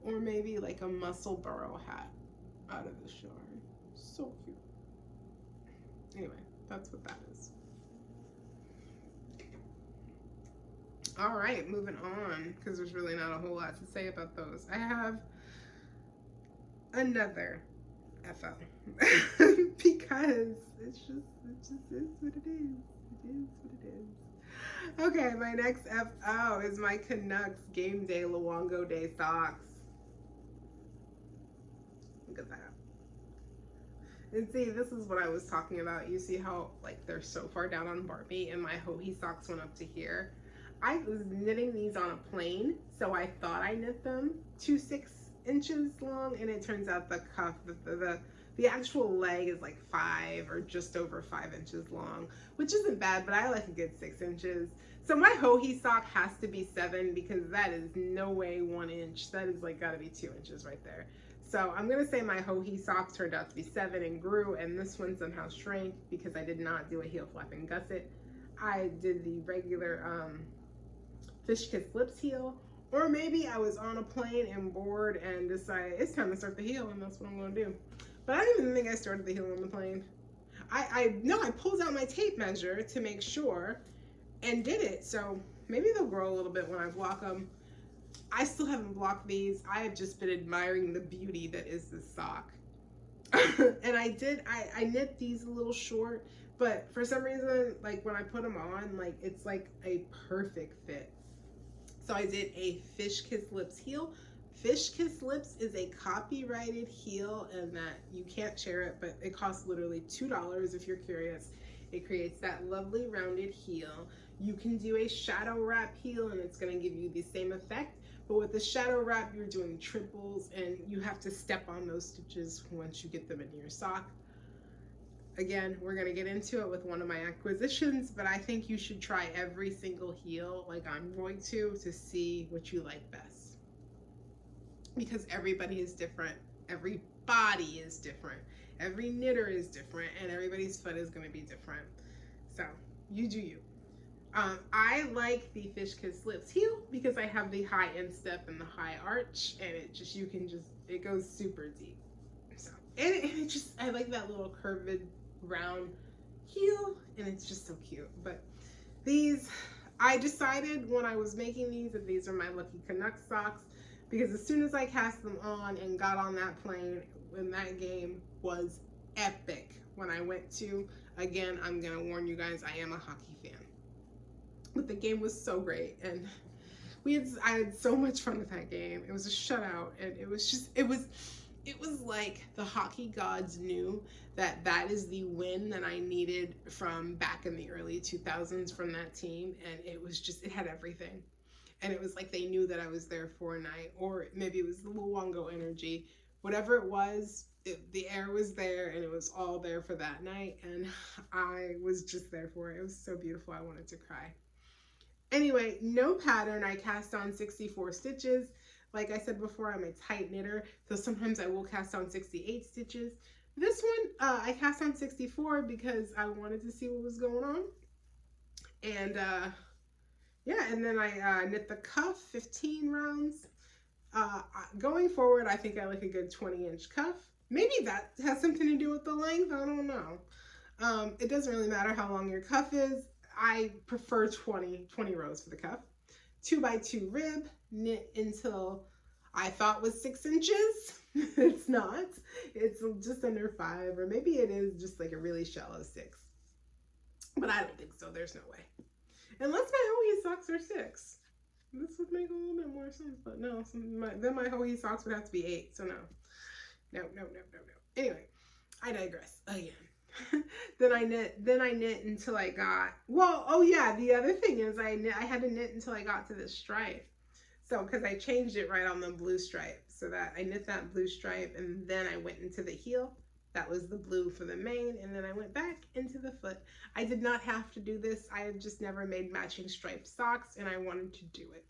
or maybe like a muscle burrow hat out of this yarn. So cute. Anyway, that's what that is. All right, moving on, because there's really not a whole lot to say about those. I have another FO because it just is what it is. It is what it is. Okay, my next FO is my Canucks Game Day Luongo Day socks. Look at that. And see, this is what I was talking about. You see how, like, they're so far down on Barbie, and my Hohi socks went up to here. I was knitting these on a plane, so I thought I knit them 6 inches long, and it turns out the cuff, the actual leg is like 5 or just over 5 inches long, which isn't bad, but I like a good 6 inches. So my Hohi sock has to be 7, because that is no way 1 inch. That is like gotta be 2 inches right there. So I'm gonna say my Hohi sock turned out to be 7 and grew, and this one somehow shrank because I did not do a heel flap and gusset. I did the regular Fish Kiss Lips heel, or maybe I was on a plane and bored and decided it's time to start the heel, and that's what I'm gonna do. But I don't even think I started the heel on the plane. I pulled out my tape measure to make sure and did it. So maybe they'll grow a little bit when I block them. I still haven't blocked these. I have just been admiring the beauty that is this sock. And I knit these a little short, but for some reason, like, when I put them on, like, it's like a perfect fit. So I did a Fish Kiss Lips heel. Fish Kiss Lips is a copyrighted heel, and that you can't share it, but it costs literally $2 if you're curious. It creates that lovely rounded heel. You can do a shadow wrap heel, and it's gonna give you the same effect, but with the shadow wrap, you're doing triples, and you have to step on those stitches once you get them into your sock. Again, we're gonna get into it with one of my acquisitions, but I think you should try every single heel, like I'm going to see what you like best. Because everybody is different, every body is different, every knitter is different, and everybody's foot is gonna be different. So, you do you. I like the Fish Kiss Lips heel because I have the high instep and the high arch, and it goes super deep. So, and I like that little curved round heel, and it's just so cute. But these, I decided when I was making these that these are my Lucky Canucks socks, because as soon as I cast them on and got on that plane, when that game was epic. When I went to, again, I'm gonna warn you guys, I am a hockey fan, but the game was so great, and I had so much fun with that game. It was a shutout, and it was it was like the hockey gods knew that that is the win that I needed from back in the early 2000s from that team. And it was just, it had everything. And it was like they knew that I was there for a night, or maybe it was the Luongo energy. Whatever it was, the air was there and it was all there for that night. And I was just there for it. It was so beautiful. I wanted to cry. Anyway, no pattern. I cast on 64 stitches. Like I said before, I'm a tight knitter, so sometimes I will cast on 68 stitches. This one, I cast on 64 because I wanted to see what was going on. And yeah, and then I knit the cuff 15 rounds. Going forward, I think I like a good 20-inch cuff. Maybe that has something to do with the length. I don't know. It doesn't really matter how long your cuff is. I prefer 20 rows for the cuff. 2x2 rib, knit until I thought was 6 inches. It's not. It's just under 5, or maybe it is just like a really shallow 6. But I don't think so. There's no way. Unless my Hohe socks are 6. This would make a little bit more sense, but no. Then my Hohe socks would have to be 8, so no. No. Anyway, I digress again. then I knit until I got, well, oh yeah, the other thing is I had to knit until I got to this stripe. So, because I changed it right on the blue stripe, so that I knit that blue stripe, and then I went into the heel. That was the blue for the mane, and then I went back into the foot. I did not have to do this. I had just never made matching striped socks, and I wanted to do it.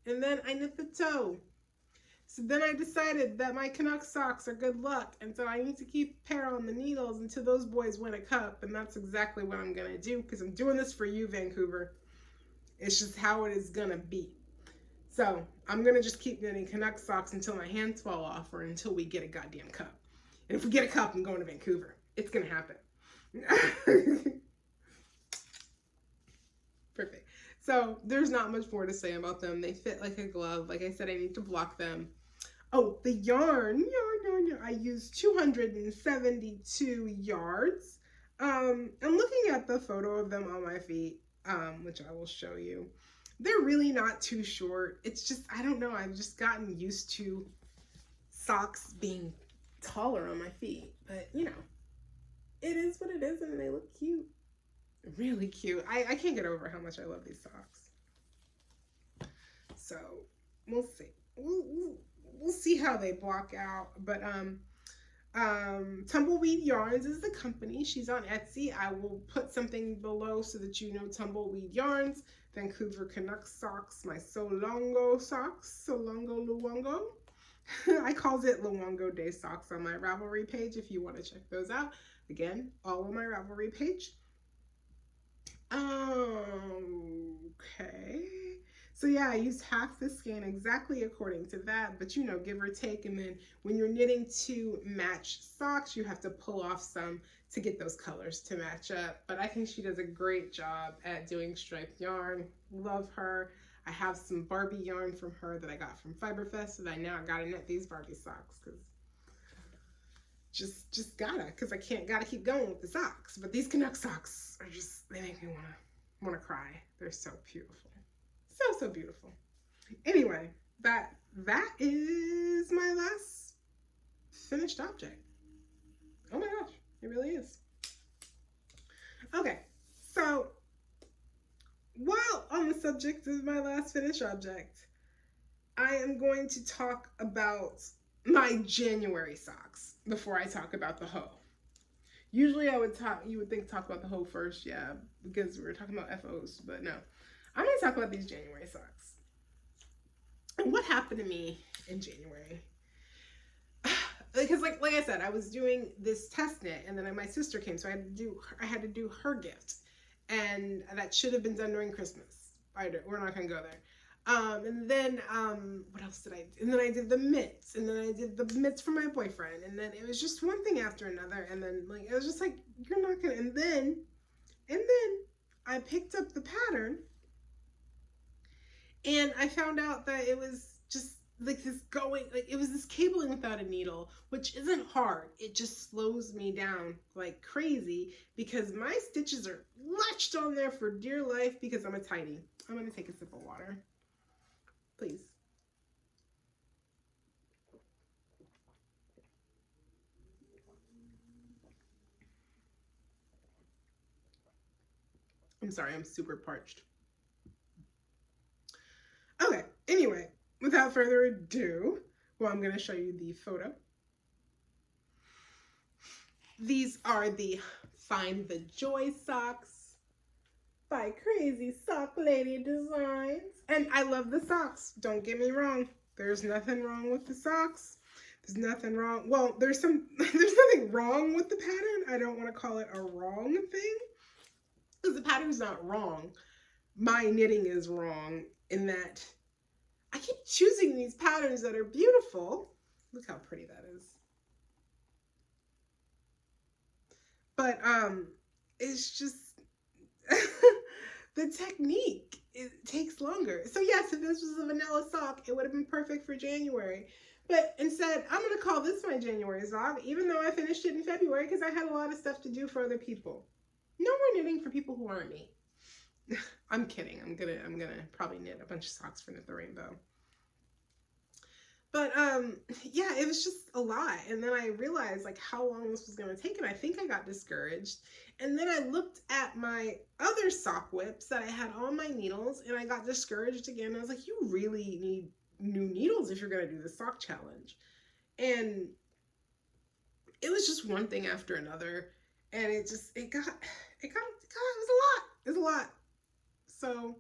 And then I knit the toe. So then I decided that my Canuck socks are good luck, and so I need to keep a pair on the needles until those boys win a cup, and that's exactly what I'm gonna do, because I'm doing this for you, Vancouver. It's just how it is gonna be. So I'm gonna just keep knitting Canuck socks until my hands fall off, or until we get a goddamn cup. And if we get a cup, I'm going to Vancouver. It's gonna happen. Perfect. So there's not much more to say about them. They fit like a glove. Like I said, I need to block them. Oh, the yarn. I used 272 yards. I'm looking at the photo of them on my feet, which I will show you. They're really not too short. It's just, I don't know, I've just gotten used to socks being taller on my feet. But, you know, it is what it is, and they look cute. Really cute. I can't get over how much I love these socks. So, we'll see. We'll see how they block out. But Tumbleweed Yarns is the company. She's on Etsy. I will put something below so that you know Tumbleweed Yarns. Vancouver Canuck socks, my Solongo socks, Solongo Luongo. I called it Luongo Day socks on my Ravelry page if you want to check those out. Again, all on my Ravelry page. Okay. So yeah, I used half the skein exactly according to that, but you know, give or take. And then when you're knitting to match socks, you have to pull off some to get those colors to match up. But I think she does a great job at doing striped yarn. Love her. I have some Barbie yarn from her that I got from Fiberfest, and I now gotta knit these Barbie socks because just gotta keep going with the socks. But these Canuck socks are just, they make me wanna cry. They're so beautiful. So beautiful. Anyway, that is my last finished object. Oh my gosh, it really is. Okay, so while on the subject of my last finished object, I am going to talk about my January socks before I talk about the hoe. Usually you would talk about the hoe first, yeah, because we were talking about FOs, but no. I'm going to talk about these January socks. And what happened to me in January? Because like I said, I was doing this test knit, and then my sister came, so I had to do her gift. And that should have been done during Christmas. We're not going to go there. And then, what else did I do? And then I did the mitts, and then I did the mitts for my boyfriend. And then it was just one thing after another. And then like, it was just like, you're not going to, and then I picked up the pattern, and I found out that it was just like it was this cabling without a needle, which isn't hard. It just slows me down like crazy because my stitches are latched on there for dear life because I'm a tighty. I'm going to take a sip of water. Please. I'm sorry, I'm super parched. Okay, anyway, without further ado, well, I'm going to show you the photo. These are the Find the Joy socks by Crazy Sock Lady Designs. And I love the socks, don't get me wrong. There's nothing wrong with the socks. There's nothing wrong. Well, there's nothing wrong with the pattern. I don't want to call it a wrong thing, because the pattern's not wrong. My knitting is wrong in that I keep choosing these patterns that are beautiful. Look how pretty that is. But it's just the technique, it takes longer. So yes, if this was a vanilla sock, it would have been perfect for January. But instead, I'm going to call this my January sock, even though I finished it in February because I had a lot of stuff to do for other people. No more knitting for people who aren't me. I'm kidding. I'm gonna probably knit a bunch of socks for Knit the Rainbow. But yeah, it was just a lot. And then I realized like how long this was gonna take, and I think I got discouraged. And then I looked at my other sock whips that I had on my needles, and I got discouraged again. I was like, you really need new needles if you're gonna do the sock challenge. And it was just one thing after another, and it was a lot. It was a lot. So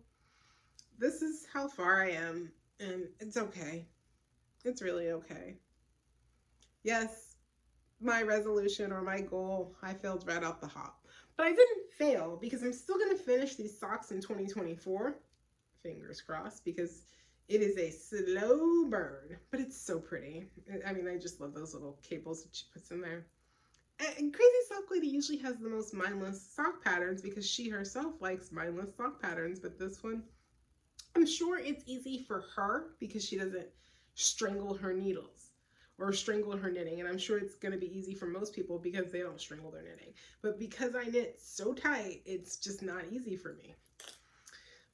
this is how far I am, and it's okay. It's really okay. Yes, my resolution or my goal, I failed right off the hop. But I didn't fail because I'm still going to finish these socks in 2024. Fingers crossed, because it is a slow burn, but it's so pretty. I mean, I just love those little cables that she puts in there. And Crazy Sock Lady usually has the most mindless sock patterns because she herself likes mindless sock patterns, but this one, I'm sure it's easy for her because she doesn't strangle her needles or strangle her knitting, and I'm sure it's going to be easy for most people because they don't strangle their knitting. But because I knit so tight, it's just not easy for me.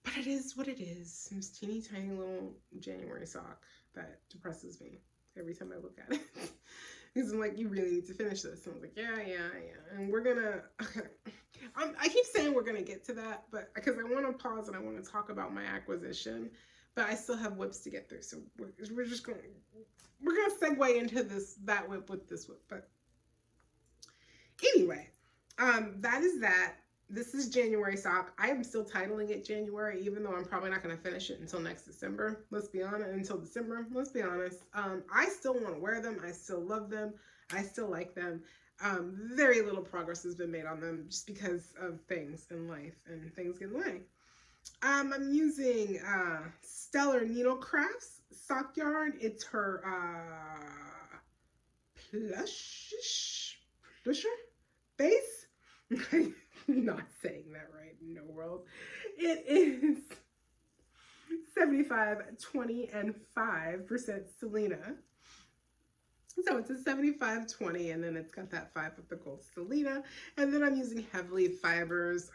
But it is what it is. This teeny tiny little January sock that depresses me every time I look at it. Because I'm like, you really need to finish this. And I was like, yeah. And we're gonna, I keep saying we're gonna get to that, but because I want to pause and I want to talk about my acquisition, but I still have whips to get through. So we're gonna segue into that whip with this whip. But anyway, that is that. This is January sock. I am still titling it January, even though I'm probably not going to finish it until next December. Let's be honest. Until December, let's be honest. I still want to wear them. I still love them. I still like them. Very little progress has been made on them just because of things in life and things get in the way. I'm using Stellar Needlecrafts sock yarn. It's her plusher base. I'm not saying that right, no world. It is 75, 20, and 5% Selena. So it's a 75-20, and then it's got that 5 with the gold Selena. And then I'm using Heavily Fibers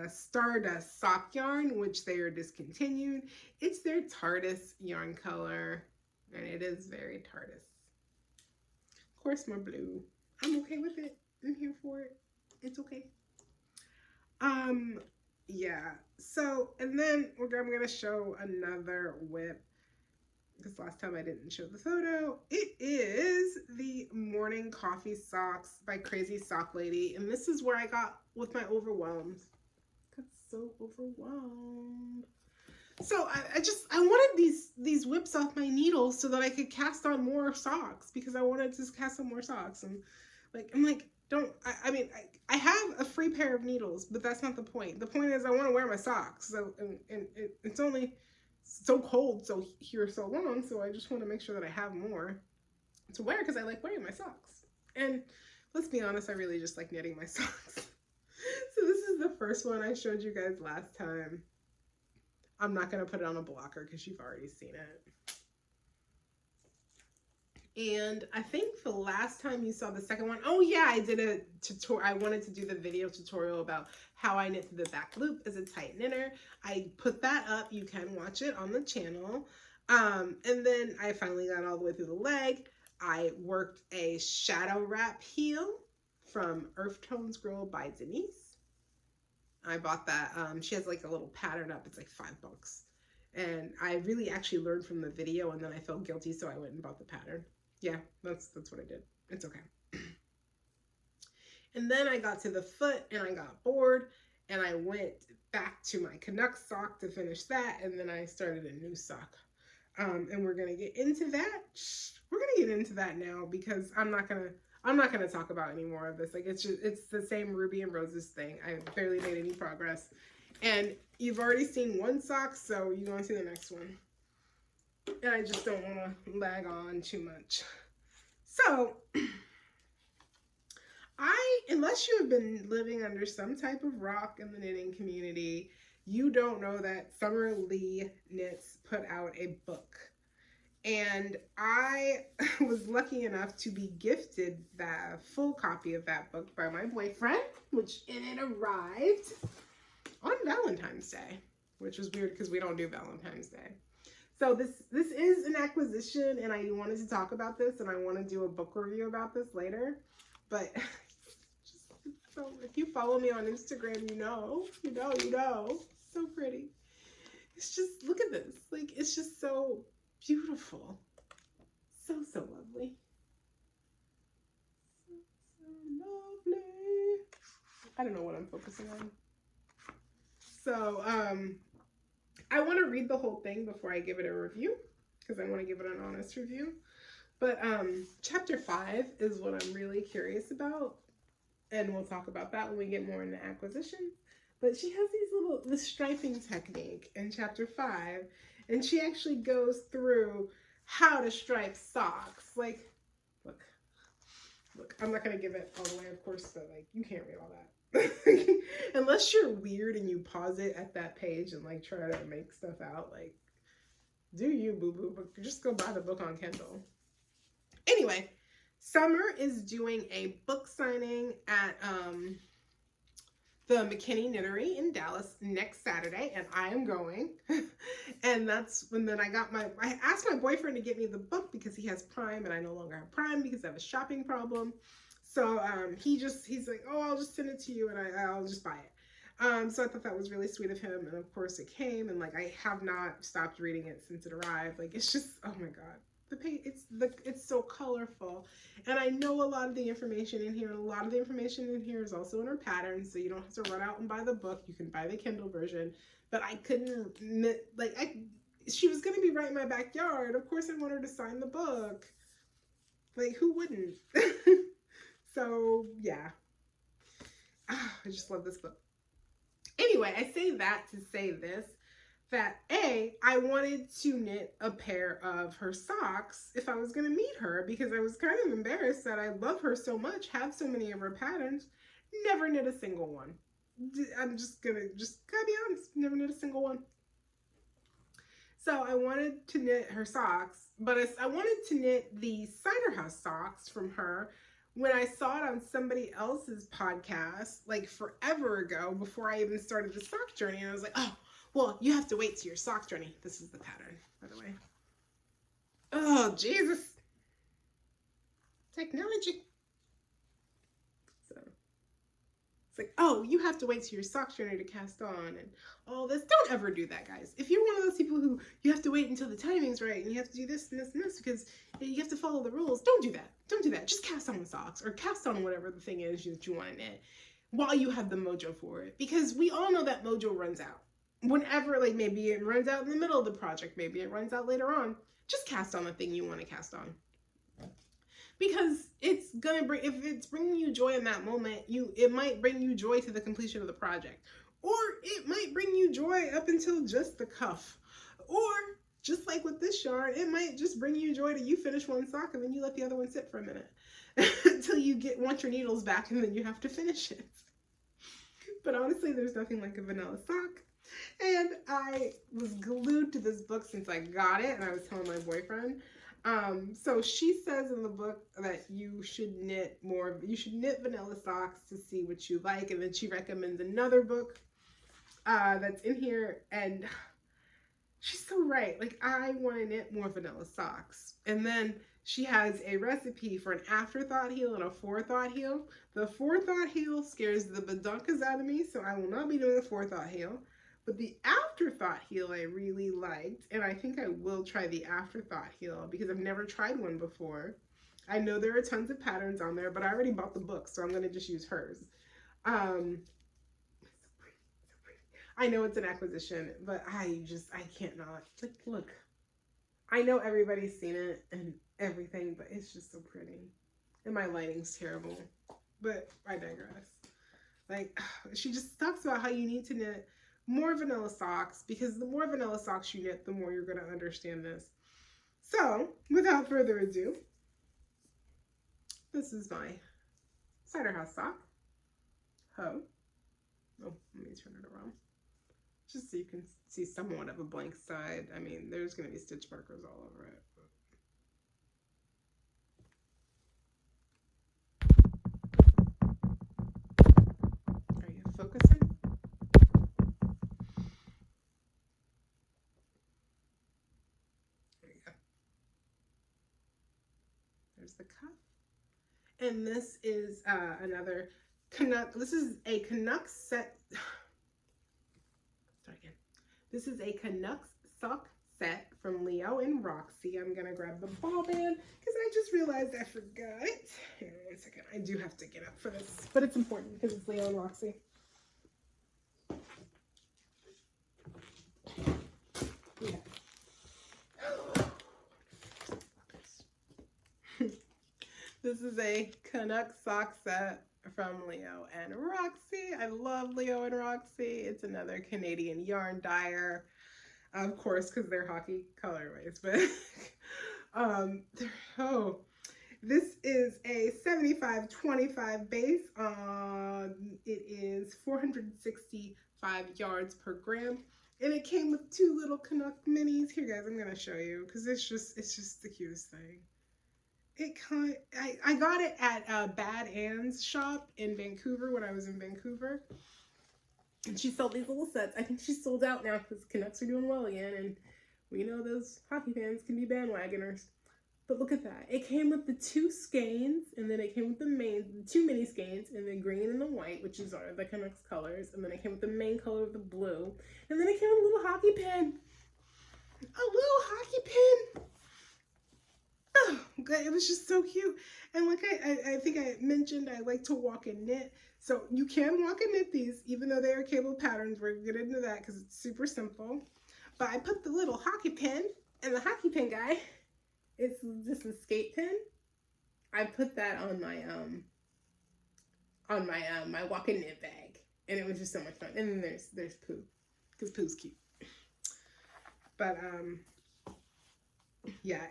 Stardust sock yarn, which they are discontinued. It's their TARDIS yarn color, and it is very TARDIS. Of course, more blue. I'm okay with it. I'm here for it. It's okay. Yeah, so, and then I'm going to show another whip, because last time I didn't show the photo. It is the Morning Coffee Socks by Crazy Sock Lady, and this is where I got with my overwhelmed. Got so overwhelmed. So I wanted these whips off my needles so that I could cast on more socks, because I wanted to cast on more socks, and I'm like, I mean, I have a free pair of needles, but that's not the point. The point is I want to wear my socks. So, and it's only so cold here so long, so I just want to make sure that I have more to wear because I like wearing my socks. And let's be honest, I really just like knitting my socks. So this is the first one I showed you guys last time. I'm not going to put it on a blocker because you've already seen it. And I think the last time you saw the second one, oh yeah, I did a tutorial. I wanted to do the video tutorial about how I knit the back loop as a tight knitter. I put that up. You can watch it on the channel. And then I finally got all the way through the leg. I worked a shadow wrap heel from Earth Tones Girl by Denise. I bought that. She has like a little pattern up. It's like $5. And I really actually learned from the video, and then I felt guilty, so I went and bought the pattern. Yeah, that's what I did. It's okay. And then I got to the foot and I got bored, and I went back to my Canuck sock to finish that, and then I started a new sock. And we're gonna get into that. We're gonna get into that now because I'm not gonna talk about any more of this. Like it's the same Ruby and Roses thing. I barely made any progress. And you've already seen one sock, so you want to see the next one. And I just don't want to lag on too much. So, unless you have been living under some type of rock in the knitting community, you don't know that Summer Lee Knits put out a book. And I was lucky enough to be gifted that full copy of that book by my boyfriend, and it arrived on Valentine's Day, which was weird because we don't do Valentine's Day. So this is an acquisition, and I wanted to talk about this, and I want to do a book review about this later. But so if you follow me on Instagram, you know. So pretty. It's just, look at this. Like, it's just so beautiful. So lovely. So lovely. I don't know what I'm focusing on. So, I want to read the whole thing before I give it a review, because I want to give it an honest review. But chapter 5 is what I'm really curious about, and we'll talk about that when we get more into acquisitions. But she has the striping technique in chapter 5, and she actually goes through how to stripe socks. Like, look, I'm not going to give it all the way, of course, but like, you can't read all that. Unless you're weird and you pause it at that page and like try to make stuff out, like, do you, boo-boo, but just go buy the book on Kindle. Anyway, Summer is doing a book signing at the McKinney Knittery in Dallas next Saturday, and I am going. And that's when then I asked my boyfriend to get me the book because he has Prime and I no longer have Prime because I have a shopping problem. So he's like, oh, I'll just send it to you and I'll just buy it. So I thought that was really sweet of him, and of course it came, and like I have not stopped reading it since it arrived. Like, it's just, oh my god, the page, it's so colorful, and I know a lot of the information in here, and a lot of the information in here is also in her pattern, so you don't have to run out and buy the book. You can buy the Kindle version. But I couldn't, like, she was gonna be right in my backyard. Of course I want her to sign the book. Like, who wouldn't? So yeah, I just love this book. Anyway, I say that to say this, that I wanted to knit a pair of her socks if I was going to meet her, because I was kind of embarrassed that I love her so much, have so many of her patterns, never knit a single one. I'm just gotta be honest, never knit a single one. So I wanted to knit her socks, but I wanted to knit the Cider House socks from her when I saw it on somebody else's podcast, like forever ago, before I even started the sock journey. And I was like, oh, well, you have to wait till your sock journey. This is the pattern, by the way. Oh, Jesus. Technology. So it's like, oh, you have to wait till your sock journey to cast on and all this. Don't ever do that, guys. If you're one of those people who you have to wait until the timing's right and you have to do this and this and this because you have to follow the rules, don't do that. Don't do that. Just cast on the socks or cast on whatever the thing is that you want to knit while you have the mojo for it. Because we all know that mojo runs out. Whenever, like, maybe it runs out in the middle of the project, maybe it runs out later on. Just cast on the thing you want to cast on. Because it's gonna bring, if it's bringing you joy in that moment, it might bring you joy to the completion of the project. Or it might bring you joy up until just the cuff. Or, just like with this yarn, it might just bring you joy to you finish one sock and then you let the other one sit for a minute. Until you want your needles back and then you have to finish it. But honestly, there's nothing like a vanilla sock. And I was glued to this book since I got it, and I was telling my boyfriend. So she says in the book that you should knit vanilla socks to see what you like, and then she recommends another book that's in here, and she's so right. Like, I want to knit more vanilla socks. And then She has a recipe for an afterthought heel and a forethought heel. The forethought heel scares the badunkas out of me, so I will not be doing the forethought heel. But the afterthought heel I really liked, and I think I will try the afterthought heel because I've never tried one before. I know there are tons of patterns on there, but I already bought the book, so I'm going to just use hers. I know it's an acquisition, but I can't not. Like, look, I know everybody's seen it and everything, but it's just so pretty. And my lighting's terrible, but I digress. Like, she just talks about how you need to knit more vanilla socks, because the more vanilla socks you knit, the more you're going to understand this. So, without further ado, this is my cider house sock. Oh, let me turn it around. Just so you can see somewhat of a blank side. I mean, there's going to be stitch markers all over it. Are you focusing? There you go. There's the cuff. And this is another Canuck. This is a Canuck set. Start again. This is a Canucks sock set from Leo and Roxy. I'm going to grab the ball band because I just realized I forgot it. Hang on 1 second. I do have to get up for this, but it's important because it's Leo and Roxy. Yeah. This is a Canuck sock set from Leo and Roxy. I love Leo and Roxy. It's another Canadian yarn dyer, of course, because they're hockey colorways. But this is a 75-25 base. It is 465 yards per gram. And it came with 2 little Canuck minis. Here, guys, I'm gonna show you because it's just the cutest thing. I got it at Bad Ann's shop in Vancouver when I was in Vancouver. And she sold these little sets. I think she's sold out now because Canucks are doing well again. And we know those hockey fans can be bandwagoners. But look at that. It came with the 2 skeins, and then it came with the 2 mini skeins, and the green and the white, which is the Canucks colors. And then it came with the main color of the blue. And then it came with a little hockey pin. A little hockey pin. Oh, God, it was just so cute. And like I think I mentioned, I like to walk and knit. So you can walk and knit these, even though they are cable patterns. We're going to get into that because it's super simple. But I put the little hockey pin, and the hockey pin guy, it's just a skate pin. I put that on my my walk and knit bag, and it was just so much fun. And then there's Pooh, because Pooh's cute. But yeah,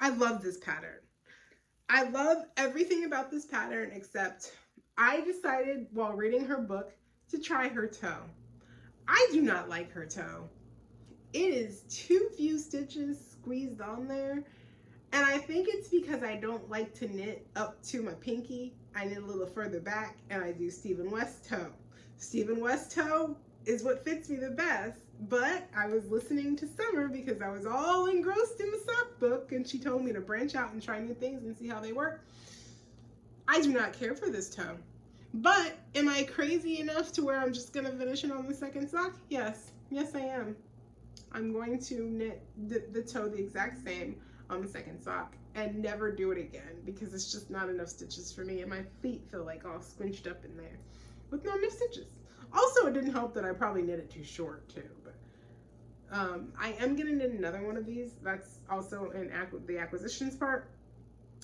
I love this pattern. I love everything about this pattern except I decided while reading her book to try her toe. I do not like her toe. It is too few stitches squeezed on there. And I think it's because I don't like to knit up to my pinky. I knit a little further back and I do Stephen West toe. Stephen West toe is what fits me the best. But I was listening to Summer because I was all engrossed in the sock book and she told me to branch out and try new things and see how they work. I do not care for this toe. But am I crazy enough to where I'm just going to finish it on the second sock? Yes. Yes, I am. I'm going to knit the toe the exact same on the second sock and never do it again because it's just not enough stitches for me and my feet feel like all squinched up in there with not enough stitches. Also, it didn't help that I probably knit it too short too, but I am going to knit another one of these. That's also in the acquisitions part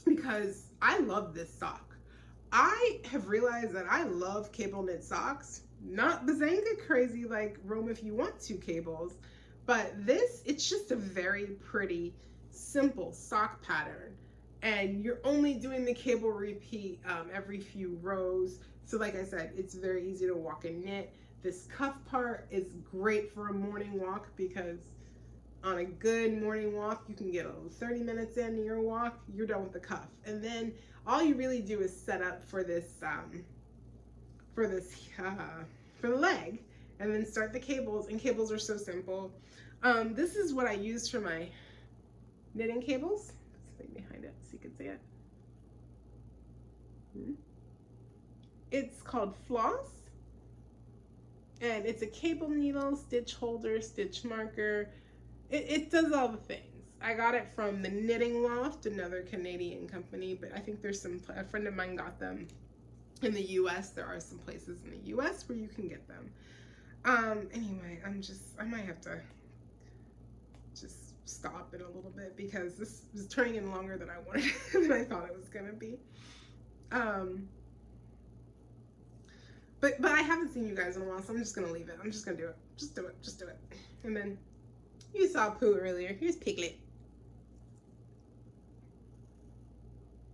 because I love this sock. I have realized that I love cable knit socks, not bazanga crazy like Roam If You Want To cables, but this, it's just a very pretty, simple sock pattern. And you're only doing the cable repeat every few rows. So like I said, it's very easy to walk and knit. This cuff part is great for a morning walk because on a good morning walk, you can get 30 minutes into your walk, you're done with the cuff. And then all you really do is set up for this, for the leg, and then start the cables, and cables are so simple. This is what I use for my knitting cables. thing behind it so you can see it. It's called Floss, and it's a cable needle, stitch holder, stitch marker. It does all the things. I got it from the Knitting Loft, another Canadian company, but I think there's a friend of mine got them in the US. There are some places in the US where you can get them. Anyway, I might have to just stop it a little bit because this is turning in longer than I wanted, than I thought it was gonna be. But I haven't seen you guys in a while, so I'm just gonna leave it. I'm just gonna do it. Just do it. Just do it. And then you saw Pooh earlier. Here's Piglet.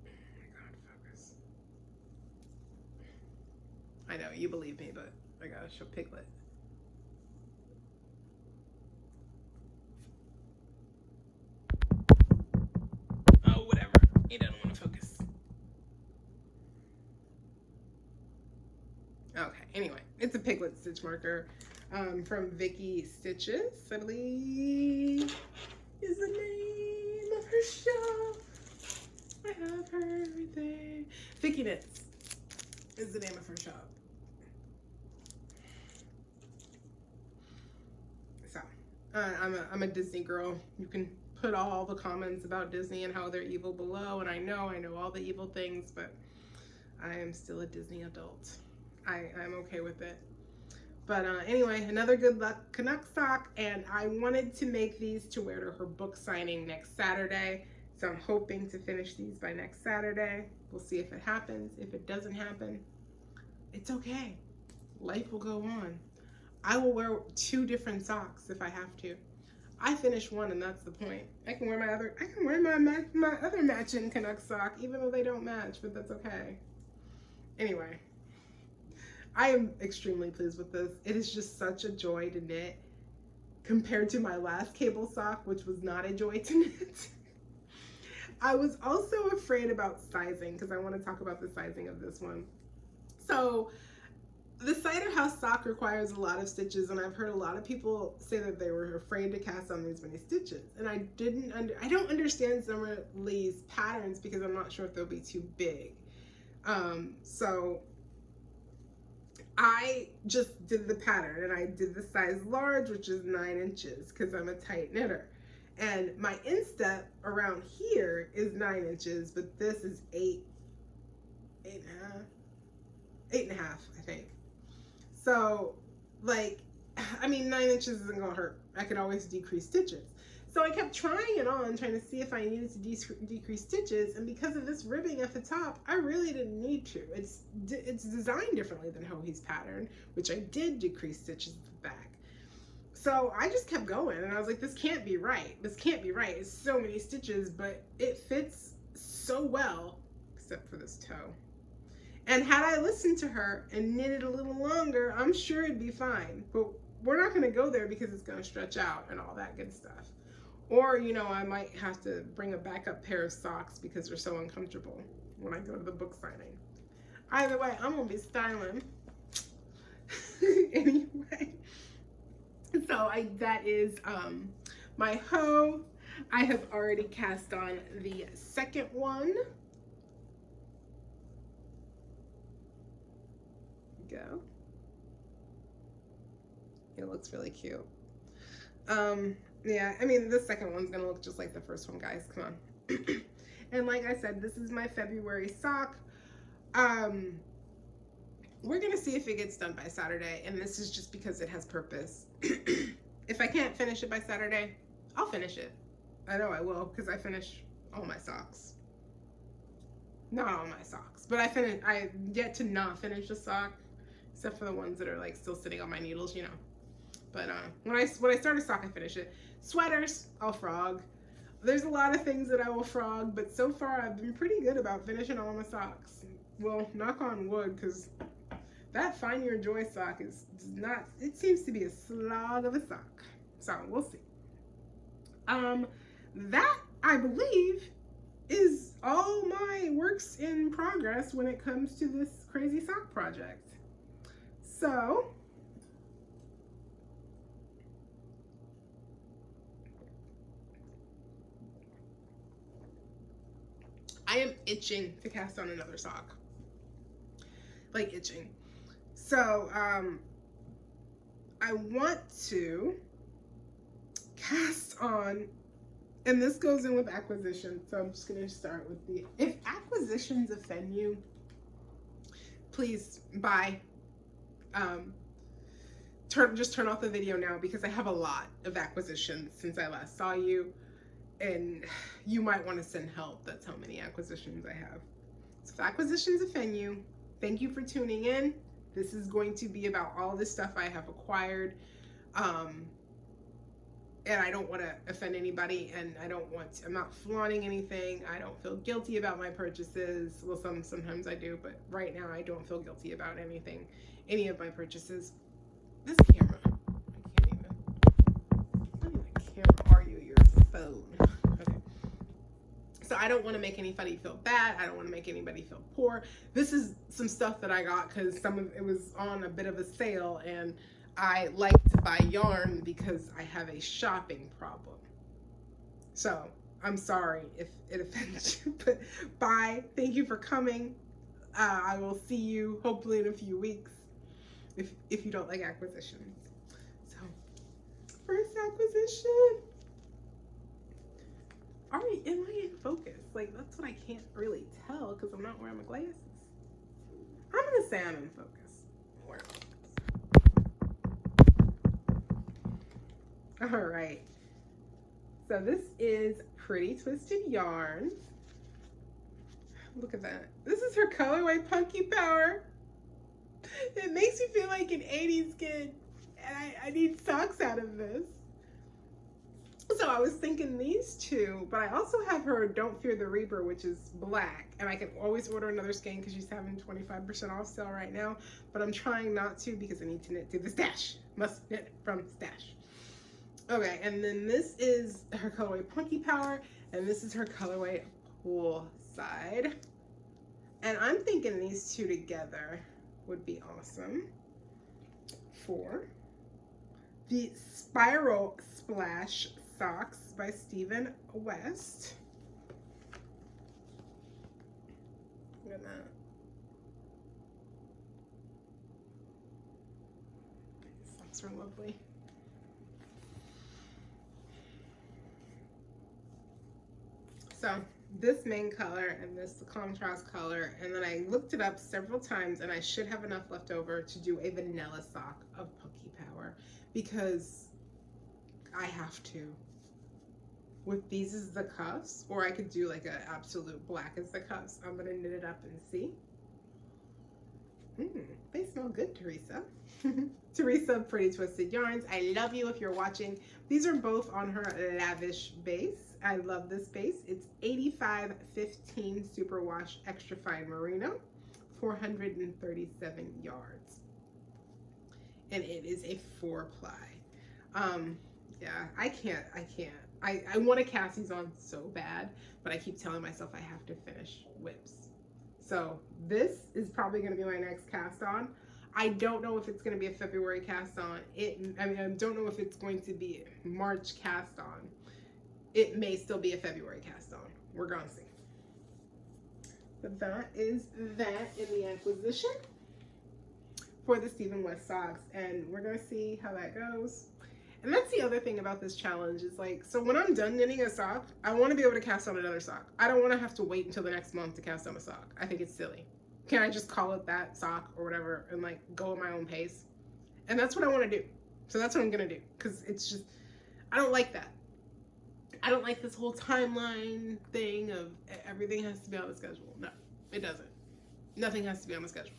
Oh my God, focus. I know you believe me, but I gotta show Piglet. Oh, whatever. He doesn't want to focus. Okay, anyway, it's a Piglet stitch marker from Vicky Stitches, I believe is the name of her shop. I have her right there. Vicky Knits is the name of her shop. So, I'm a Disney girl. You can put all the comments about Disney and how they're evil below, and I know all the evil things, but I am still a Disney adult. I'm okay with it. But anyway, another Good Luck Canuck sock, and I wanted to make these to wear to her book signing next Saturday. So I'm hoping to finish these by next Saturday. We'll see if it happens. If it doesn't happen, it's okay. Life will go on. I will wear 2 different socks if I have to. I finish one, and that's the point. I can wear my other matching Canuck sock, even though they don't match, but that's okay. Anyway, I am extremely pleased with this. It is just such a joy to knit compared to my last cable sock, which was not a joy to knit. I was also afraid about sizing because I want to talk about the sizing of this one. So the Cider House sock requires a lot of stitches, and I've heard a lot of people say that they were afraid to cast on these many stitches. And I don't understand some of these patterns because I'm not sure if they'll be too big. So I just did the pattern, and I did the size large, which is 9 inches because I'm a tight knitter. And my instep around here is 9 inches, but this is 8.5, I think. So, like, I mean, 9 inches isn't gonna hurt. I could always decrease stitches. So I kept trying it on, trying to see if I needed to decrease stitches, and because of this ribbing at the top, I really didn't need to. It's designed differently than Hohi's pattern, which I did decrease stitches at the back. So I just kept going, and I was like, this can't be right. This can't be right. It's so many stitches, but it fits so well, except for this toe. And had I listened to her and knitted a little longer, I'm sure it'd be fine. But we're not going to go there because it's going to stretch out and all that good stuff. Or, you know, I might have to bring a backup pair of socks because they're so uncomfortable when I go to the book signing. Either way, I'm going to be styling. Anyway. So that is my hoe. I have already cast on the second one. Go. It looks really cute. Yeah, I mean, the second one's gonna look just like the first one, guys. Come on. And like I said, this is my February sock. We're gonna see if it gets done by Saturday, and this is just because it has purpose. If I can't finish it by Saturday, I'll finish it. I know I will, because I finish all my socks. Not all my socks, but I get to not finish a sock, except for the ones that are like still sitting on my needles, you know. But when I start a sock, I finish it. Sweaters, I'll frog. There's a lot of things that I will frog, but so far I've been pretty good about finishing all my socks. Well, knock on wood, because that Find Your Joy sock is not, it seems to be a slog of a sock. So we'll see. That, I believe, is all my works in progress when it comes to this crazy sock project. So, I am itching to cast on another sock. Like itching. So, I want to cast on, and this goes in with acquisition. So I'm just going to start with the, if acquisitions offend you, please buy. Just turn off the video now because I have a lot of acquisitions since I last saw you, and you might want to send help. That's how many acquisitions I have. So if acquisitions offend you, thank you for tuning in. This is going to be about all this stuff I have acquired. And I don't want to offend anybody, and I'm not flaunting anything. I don't feel guilty about my purchases. Well, sometimes I do, but right now I don't feel guilty about any of my purchases. This camera, I can't even camera are you? Your phone. Okay. So I don't want to make anybody feel bad. I don't want to make anybody feel poor. This is some stuff that I got because some of it was on a bit of a sale, and I like to buy yarn because I have a shopping problem. So I'm sorry if it offends you, but bye. Thank you for coming. I will see you hopefully in a few weeks if you don't like acquisitions. So first acquisition. Am I in focus? Like, that's what I can't really tell because I'm not wearing my glasses. I'm gonna say I'm in focus. Where am I? All right. So this is Pretty Twisted Yarns. Look at that. This is her colorway Punky Power. It makes me feel like an 80s kid, and I need socks out of this. So I was thinking these two, but I also have her Don't Fear the Reaper, which is black, and I can always order another skein because she's having 25% off sale right now, but I'm trying not to because I need to knit to the stash. Must knit from stash. Okay, and then this is her colorway Punky Power, and this is her colorway Poolside. And I'm thinking these two together would be awesome for the Spiral Splash Socks by Stephen West. Look at that. These socks are lovely. So this main color and this contrast color, and then I looked it up several times, and I should have enough left over to do a vanilla sock of Punky Power because I have to. With these as the cuffs, or I could do like an absolute black as the cuffs. I'm gonna knit it up and see. They smell good, Teresa. Teresa of Pretty Twisted Yarns, I love you if you're watching. These are both on her Lavish base. I love this base. It's 8515 Superwash Extra Fine Merino, 437 yards. And it is a 4-ply. Yeah, I can't. I want to cast these on so bad, but I keep telling myself I have to finish whips. So this is probably going to be my next cast on. I don't know if it's going to be a February cast on. I don't know if it's going to be a March cast on. It may still be a February cast on. We're going to see. But that is that in the acquisition for the Stephen West socks, and we're going to see how that goes. And that's the other thing about this challenge is like, so when I'm done knitting a sock, I want to be able to cast on another sock. I don't want to have to wait until the next month to cast on a sock. I think it's silly. Can I just call it that sock or whatever and like go at my own pace? And that's what I want to do. So that's what I'm going to do, because it's just, I don't like that. I don't like this whole timeline thing of everything has to be on the schedule. No, it doesn't. Nothing has to be on the schedule.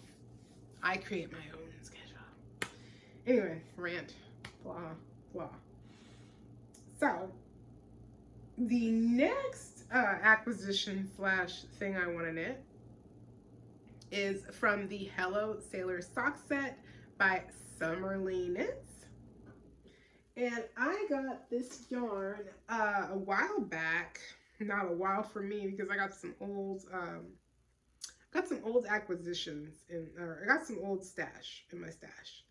I create my own schedule. Anyway, rant, blah, blah. So, the next acquisition slash thing I want to knit is from the Hello Sailor Sock Set by Summerly Knits. And I got this yarn a while back. Not a while for me because I got some old acquisitions or I got some old stash in my stash.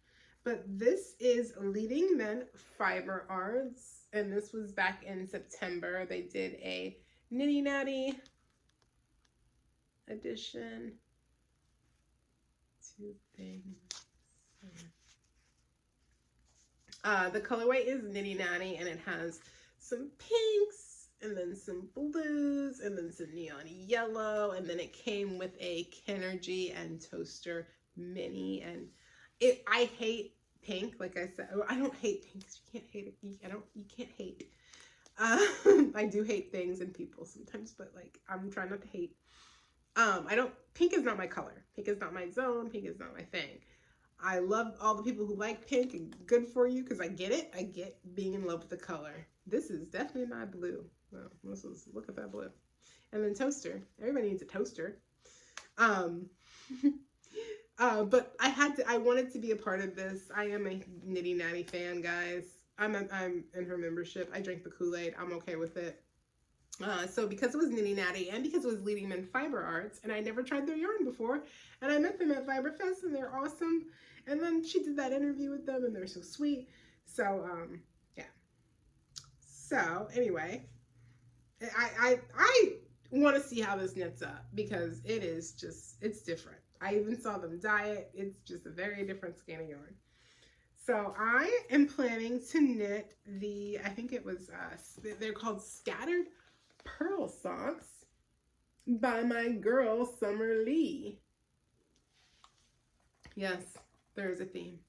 But this is Leading Men Fiber Arts, and this was back in September. They did a Nitty Natty edition. Two things. The colorway is Nitty Natty, and it has some pinks, and then some blues, and then some neon yellow, and then it came with a Kennergy and Toaster mini. And I hate pink, like I said. I don't hate pink. You can't hate it. You can't hate. I do hate things and people sometimes, but like I'm trying not to hate. Pink is not my color. Pink is not my zone. Pink is not my thing. I love all the people who like pink, and good for you, because I get it. I get being in love with the color. This is definitely not blue. Well, look at that blue. And then Toaster. Everybody needs a toaster. But I wanted to be a part of this. I am a Nitty Natty fan, guys. I'm in her membership. I drank the Kool-Aid. I'm okay with it. So because it was Nitty Natty, and because it was Leading Men Fiber Arts, and I never tried their yarn before, and I met them at Fiberfest, and they're awesome. And then she did that interview with them, and they're so sweet. So yeah. So anyway, I want to see how this knits up, because it's different. I even saw them dye it. It's just a very different skein of yarn. So I am planning to knit I think it was, they're called Scattered Pearl Socks by my girl, Summer Lee. Yes, there's a theme.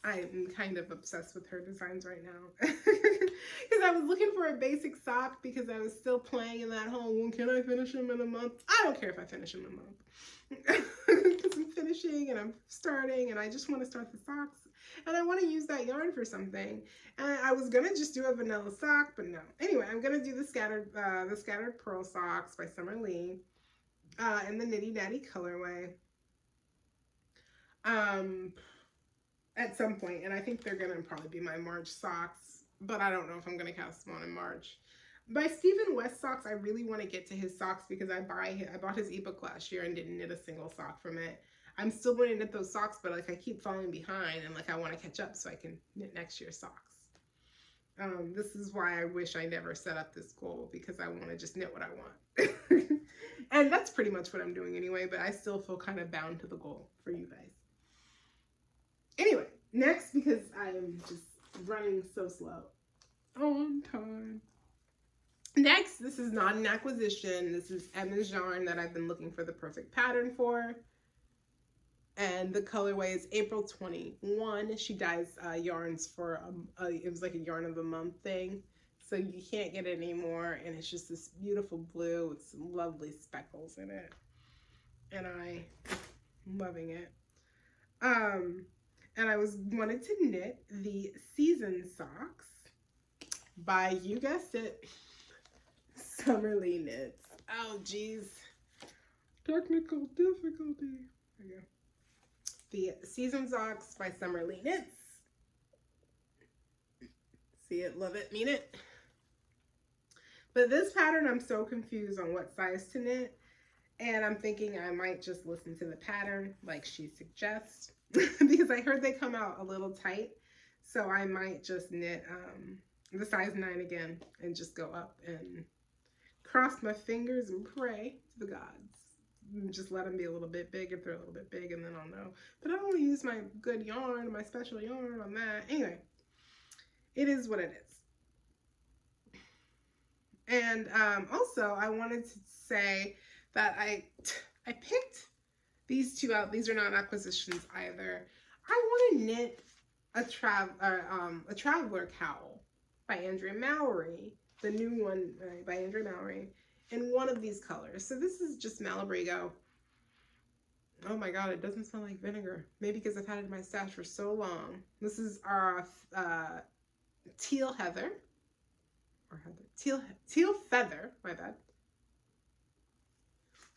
I'm kind of obsessed with her designs right now. Because I was looking for a basic sock, because I was still playing in that whole, well, can I finish them in a month? I don't care if I finish them in a month. Because I'm finishing and I'm starting, and I just want to start the socks. And I want to use that yarn for something. And I was going to just do a vanilla sock, but no. Anyway, I'm going to do the Scattered Pearl Socks by Summer Lee in the Nitty Natty colorway. At some point, and I think they're going to probably be my March socks, but I don't know if I'm going to cast them on in March. By Stephen West socks, I really want to get to his socks, because I bought his ebook last year and didn't knit a single sock from it. I'm still going to knit those socks, but like I keep falling behind, and like I want to catch up so I can knit next year's socks. This is why I wish I never set up this goal, because I want to just knit what I want. And that's pretty much what I'm doing anyway, but I still feel kind of bound to the goal for you guys. Anyway, next, because I am just running so slow. On time. Next, this is not an acquisition. This is Emma's yarn that I've been looking for the perfect pattern for. And the colorway is April 21. She dyes yarns for, it was like a yarn of the month thing. So you can't get it anymore. And it's just this beautiful blue with some lovely speckles in it. And I'm loving it. And I wanted to knit the Season Socks by, you guessed it, Summer Lee Knits. Oh, geez. Technical difficulty. There you go. The Season Socks by Summer Lee Knits. See it, love it, mean it. But this pattern, I'm so confused on what size to knit. And I'm thinking I might just listen to the pattern like she suggests. Because I heard they come out a little tight. So I might just knit the size 9 again and just go up and cross my fingers and pray to the gods. And just let them be a little bit big, if they're a little bit big, and then I'll know. But I don't want to use my good yarn, my special yarn on that. Anyway, it is what it is. And also, I wanted to say that I picked these two out. These are not acquisitions either. I want to knit a traveler cowl by Andrea Mowry, the new one by Andrea Mowry, in one of these colors. So this is just Malabrigo. Oh my god, it doesn't smell like vinegar. Maybe because I've had it in my stash for so long. This is our teal heather. Or heather. Teal feather, my bad.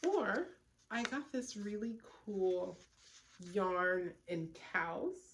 Or I got this really cool yarn in cows.